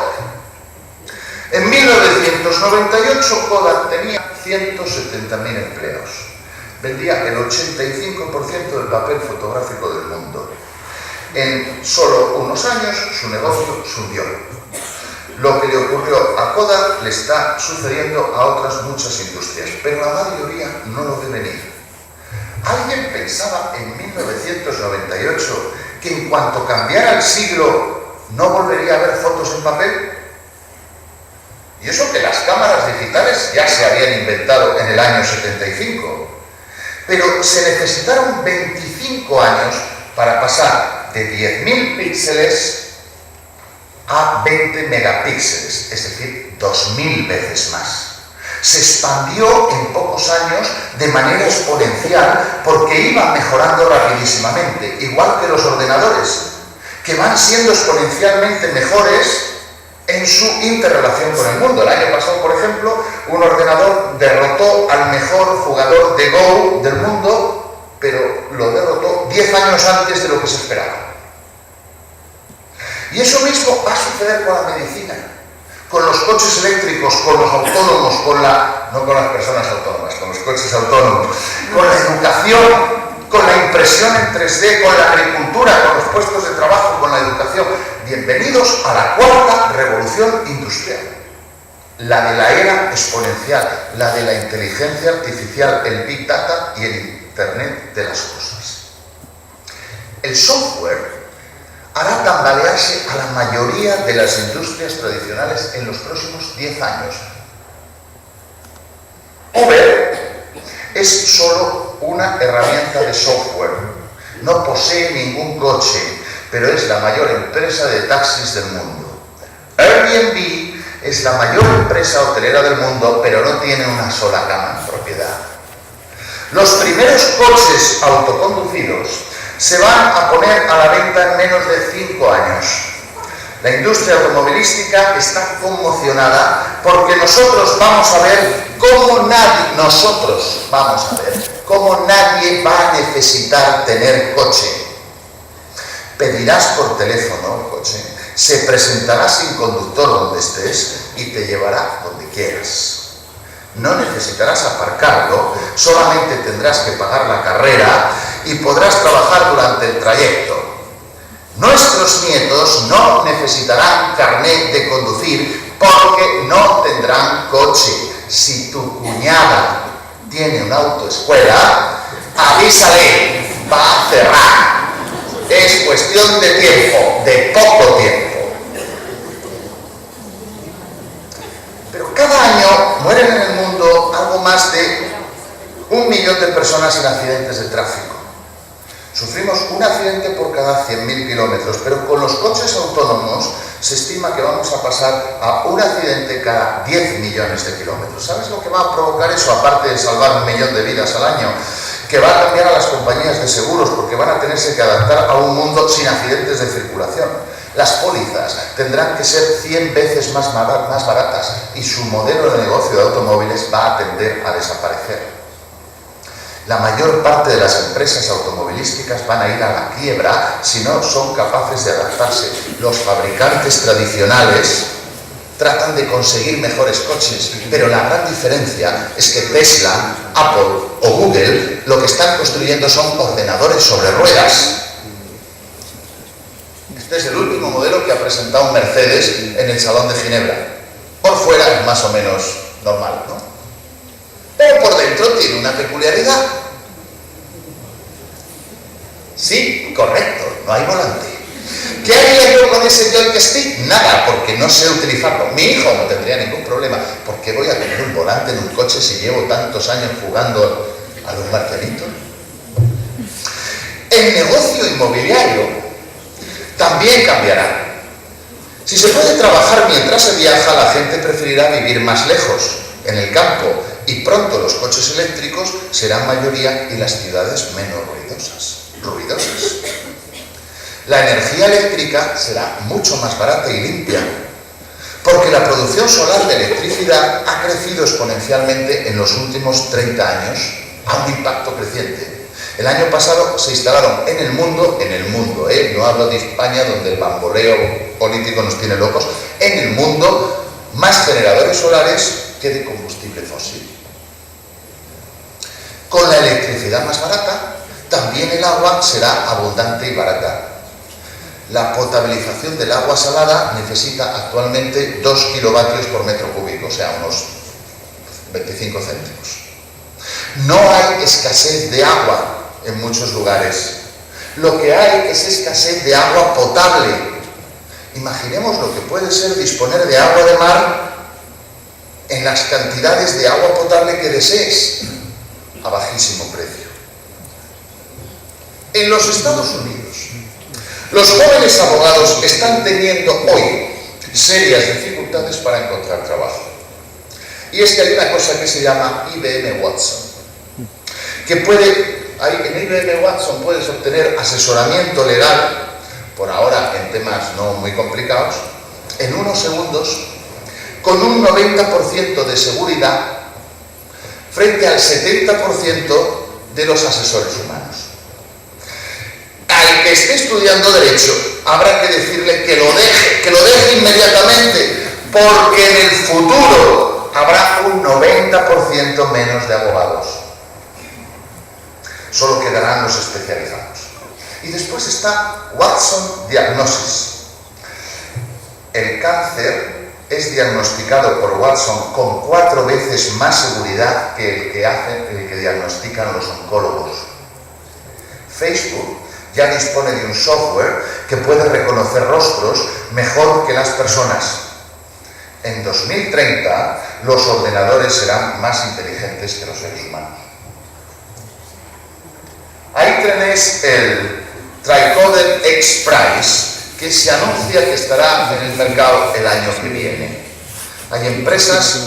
En 1998 Kodak tenía 170.000 empleados. Vendía el 85% del papel fotográfico del mundo. En solo unos años su negocio subió. Lo que le ocurrió a Kodak le está sucediendo a otras muchas industrias, pero la mayoría no lo ve venir. ¿Alguien pensaba en 1998 que en cuanto cambiara el siglo no volvería a haber fotos en papel? Y eso que las cámaras digitales ya se habían inventado en el año 75. Pero se necesitaron 25 años para pasar de 10.000 píxeles a 20 megapíxeles, es decir, 2.000 veces más. Se expandió en pocos años de manera exponencial porque iba mejorando rapidísimamente, igual que los ordenadores, que van siendo exponencialmente mejores en su interrelación con el mundo. El año pasado, por ejemplo, un ordenador derrotó al mejor jugador de Go del mundo, pero lo derrotó 10 años antes de lo que se esperaba. Y eso mismo va a suceder con la medicina, con los coches eléctricos, con los autónomos, no con las personas autónomas, con los coches autónomos, con la educación, con la impresión en 3D, con la agricultura, con los puestos de trabajo, con la educación. Bienvenidos a la cuarta revolución industrial, la de la era exponencial, la de la inteligencia artificial, el Big Data y el Internet de las cosas. El software hará tambalearse a la mayoría de las industrias tradicionales en los próximos 10 años. Uber es solo una herramienta de software, no posee ningún coche, pero es la mayor empresa de taxis del mundo. Airbnb es la mayor empresa hotelera del mundo, pero no tiene una sola cama en propiedad. Los primeros coches autoconducidos se van a poner a la venta en menos de 5 años. La industria automovilística está conmocionada porque nosotros vamos a ver cómo nadie va a necesitar tener coche. Pedirás por teléfono el coche, se presentará sin conductor donde estés y te llevará donde quieras. No necesitarás aparcarlo, solamente tendrás que pagar la carrera y podrás trabajar durante el trayecto. Nuestros nietos no necesitarán carnet de conducir porque no tendrán coche. Si tu cuñada tiene una autoescuela, avísale, va a cerrar. Es cuestión de tiempo, de poco tiempo. Pero cada año mueren en el mundo algo más de 1 1 millón de personas en accidentes de tráfico. Sufrimos un accidente por cada 100.000 kilómetros, pero con los coches autónomos se estima que vamos a pasar a un accidente cada 10 millones de kilómetros. ¿Sabes lo que va a provocar eso? Aparte de salvar 1 millón de vidas al año, que va a cambiar a las compañías de seguros porque van a tenerse que adaptar a un mundo sin accidentes de circulación. Las pólizas tendrán que ser 100 veces más baratas y su modelo de negocio de automóviles va a tender a desaparecer. La mayor parte de las empresas automovilísticas van a ir a la quiebra si no son capaces de adaptarse. Los fabricantes tradicionales tratan de conseguir mejores coches, pero la gran diferencia es que Tesla, Apple o Google lo que están construyendo son ordenadores sobre ruedas. Este es el último modelo que ha presentado Mercedes en el Salón de Ginebra. Por fuera es más o menos normal, ¿no? Pero por dentro tiene una peculiaridad. Sí, correcto, no hay volante. ¿Qué haría yo con ese joystick? Nada, porque no sé utilizarlo. Mi hijo no tendría ningún problema. ¿Por qué voy a tener un volante en un coche si llevo tantos años jugando a los marcianitos? El negocio inmobiliario también cambiará. Si se puede trabajar mientras se viaja, la gente preferirá vivir más lejos, en el campo, y pronto los coches eléctricos serán mayoría y las ciudades menos ruidosas. La energía eléctrica será mucho más barata y limpia, porque la producción solar de electricidad ha crecido exponencialmente en los últimos 30 años a un impacto creciente. El año pasado se instalaron en el mundo, no hablo de España donde el bamboleo político nos tiene locos, en el mundo más generadores solares que de combustible fósil. Con la electricidad más barata, también el agua será abundante y barata. La potabilización del agua salada necesita actualmente 2 kilovatios por metro cúbico, o sea, unos 25 céntimos. No hay escasez de agua en muchos lugares. Lo que hay es escasez de agua potable. Imaginemos lo que puede ser disponer de agua de mar en las cantidades de agua potable que desees, a bajísimo precio. En los Estados Unidos, los jóvenes abogados están teniendo hoy serias dificultades para encontrar trabajo. Y es que hay una cosa que se llama IBM Watson, que en IBM Watson puedes obtener asesoramiento legal, por ahora en temas no muy complicados, en unos segundos, con un 90% de seguridad frente al 70% de los asesores humanos. Al que esté estudiando Derecho, habrá que decirle que lo deje inmediatamente, porque en el futuro habrá un 90% menos de abogados. Solo quedarán los especializados. Y después está Watson Diagnosis. El cáncer es diagnosticado por Watson con 4 veces más seguridad que el que diagnostican los oncólogos. Facebook ya dispone de un software que puede reconocer rostros mejor que las personas. En 2030, los ordenadores serán más inteligentes que los seres humanos. Ahí tenéis el Tricorder X-Prize, que se anuncia que estará en el mercado el año que viene. Hay empresas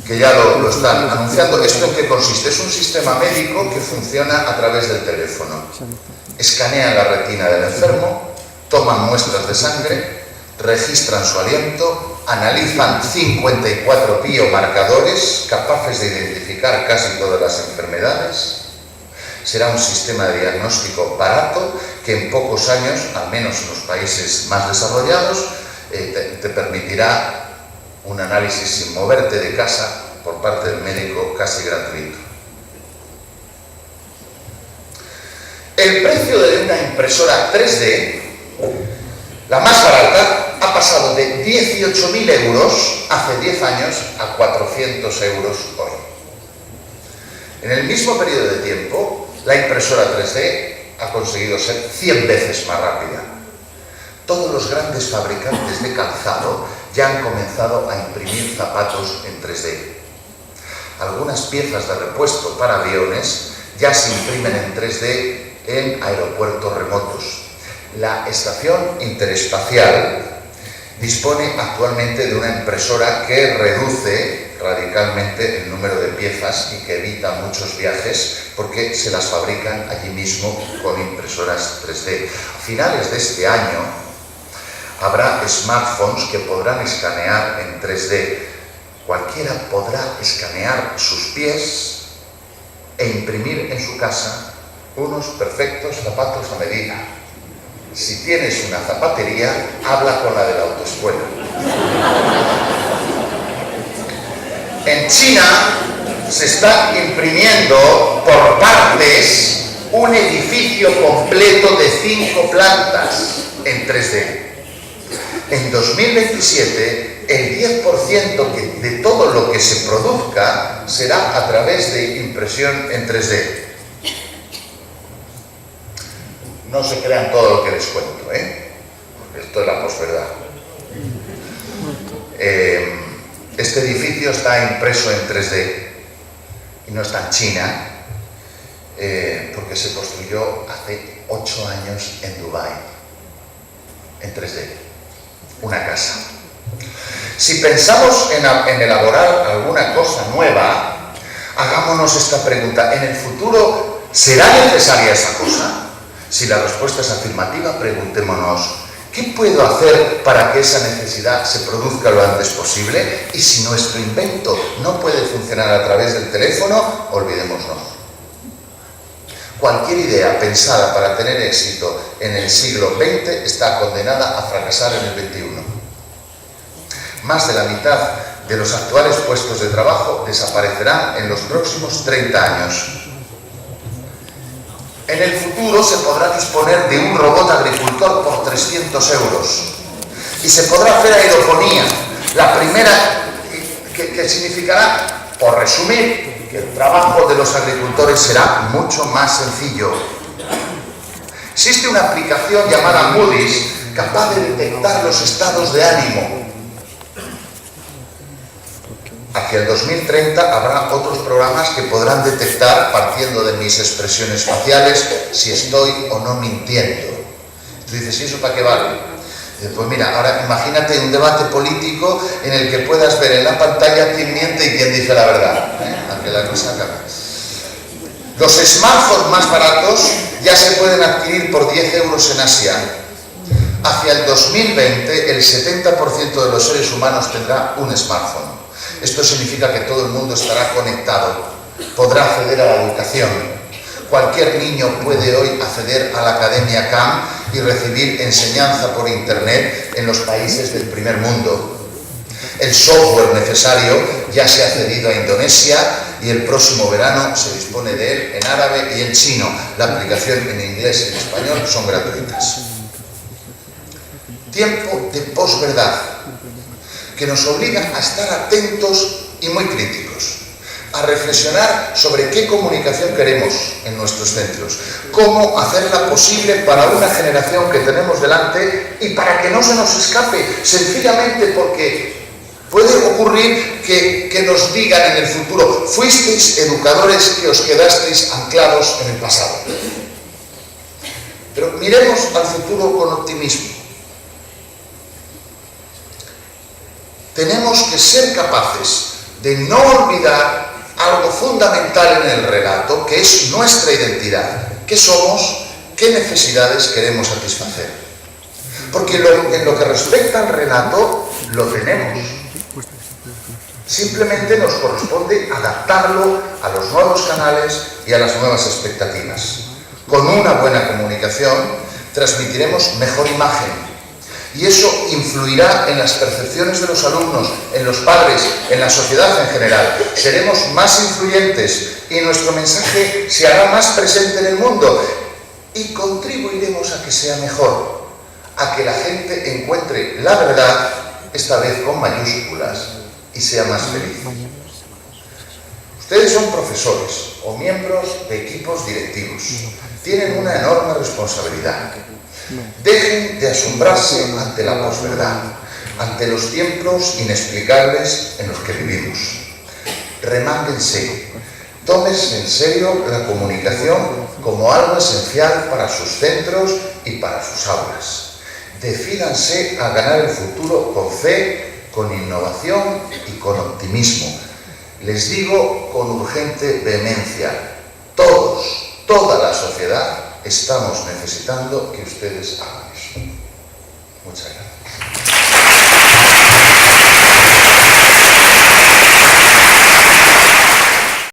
que ya lo están anunciando. ¿Esto en qué consiste? Es un sistema médico que funciona a través del teléfono. Escanean la retina del enfermo, toman muestras de sangre, registran su aliento, analizan 54 biomarcadores capaces de identificar casi todas las enfermedades. Será un sistema de diagnóstico barato que en pocos años, al menos en los países más desarrollados, te permitirá un análisis sin moverte de casa por parte del médico casi gratuito. El precio de una impresora 3D, la más barata, ha pasado de 18.000 euros hace 10 años a 400 euros hoy. En el mismo periodo de tiempo, la impresora 3D ha conseguido ser 100 veces más rápida. Todos los grandes fabricantes de calzado ya han comenzado a imprimir zapatos en 3D. algunas piezas de repuesto para aviones ya se imprimen en 3D en aeropuertos remotos. La Estación Interespacial dispone actualmente de una impresora que reduce radicalmente el número de piezas y que evita muchos viajes porque se las fabrican allí mismo con impresoras 3D. A finales de este año habrá smartphones que podrán escanear en 3D. Cualquiera podrá escanear sus pies e imprimir en su casa unos perfectos zapatos a medida. Si tienes una zapatería, habla con la de la autoescuela. En China se está imprimiendo por partes un edificio completo de 5 plantas en 3D. En 2027, el 10% de todo lo que se produzca será a través de impresión en 3D. No se crean todo lo que les cuento, porque esto es la posverdad. Este edificio está impreso en 3D y no está en China, porque se construyó hace 8 años en Dubái, en 3D, una casa. Si pensamos en elaborar alguna cosa nueva, hagámonos esta pregunta: ¿en el futuro será necesaria esa cosa? Si la respuesta es afirmativa, preguntémonos: ¿qué puedo hacer para que esa necesidad se produzca lo antes posible? Y si nuestro invento no puede funcionar a través del teléfono, olvidémonos. Cualquier idea pensada para tener éxito en el siglo XX está condenada a fracasar en el XXI. Más de la mitad de los actuales puestos de trabajo desaparecerán en los próximos 30 años. En el futuro se podrá disponer de un robot agricultor por 300 euros y se podrá hacer aeroponía, la primera, que significará, por resumir, que el trabajo de los agricultores será mucho más sencillo. Existe una aplicación llamada Moody's capaz de detectar los estados de ánimo. Hacia el 2030 habrá otros programas que podrán detectar, partiendo de mis expresiones faciales, si estoy o no mintiendo. Tú dices, ¿y eso para qué vale? Pues mira, ahora imagínate un debate político en el que puedas ver en la pantalla quién miente y quién dice la verdad. Aunque la cosa acabe. Los smartphones más baratos ya se pueden adquirir por 10 euros en Asia. Hacia el 2020, el 70% de los seres humanos tendrá un smartphone. Esto significa que todo el mundo estará conectado, podrá acceder a la educación. Cualquier niño puede hoy acceder a la Academia CAM y recibir enseñanza por Internet en los países del primer mundo. El software necesario ya se ha cedido a Indonesia y el próximo verano se dispone de él en árabe y en chino. La aplicación en inglés y en español son gratuitas. Tiempo de posverdad, que nos obliga a estar atentos y muy críticos, a reflexionar sobre qué comunicación queremos en nuestros centros, cómo hacerla posible para una generación que tenemos delante y para que no se nos escape, sencillamente porque puede ocurrir que nos digan en el futuro: fuisteis educadores que os quedasteis anclados en el pasado. Pero miremos al futuro con optimismo. Tenemos que ser capaces de no olvidar algo fundamental en el relato, que es nuestra identidad. ¿Qué somos? ¿Qué necesidades queremos satisfacer? Porque en lo que respecta al relato, lo tenemos. Simplemente nos corresponde adaptarlo a los nuevos canales y a las nuevas expectativas. Con una buena comunicación transmitiremos mejor imagen. Y eso influirá en las percepciones de los alumnos, en los padres, en la sociedad en general. Seremos más influyentes y nuestro mensaje se hará más presente en el mundo. Y contribuiremos a que sea mejor, a que la gente encuentre la verdad, esta vez con mayúsculas, y sea más feliz. Ustedes son profesores o miembros de equipos directivos. Tienen una enorme responsabilidad. Dejen de asombrarse ante la posverdad, ante los tiempos inexplicables en los que vivimos. remánguense, tómense en serio la comunicación como algo esencial para sus centros y para sus aulas. Decídanse a ganar el futuro con fe, con innovación y con optimismo. Les digo con urgente vehemencia, toda la sociedad estamos necesitando que ustedes hagan eso. Muchas gracias.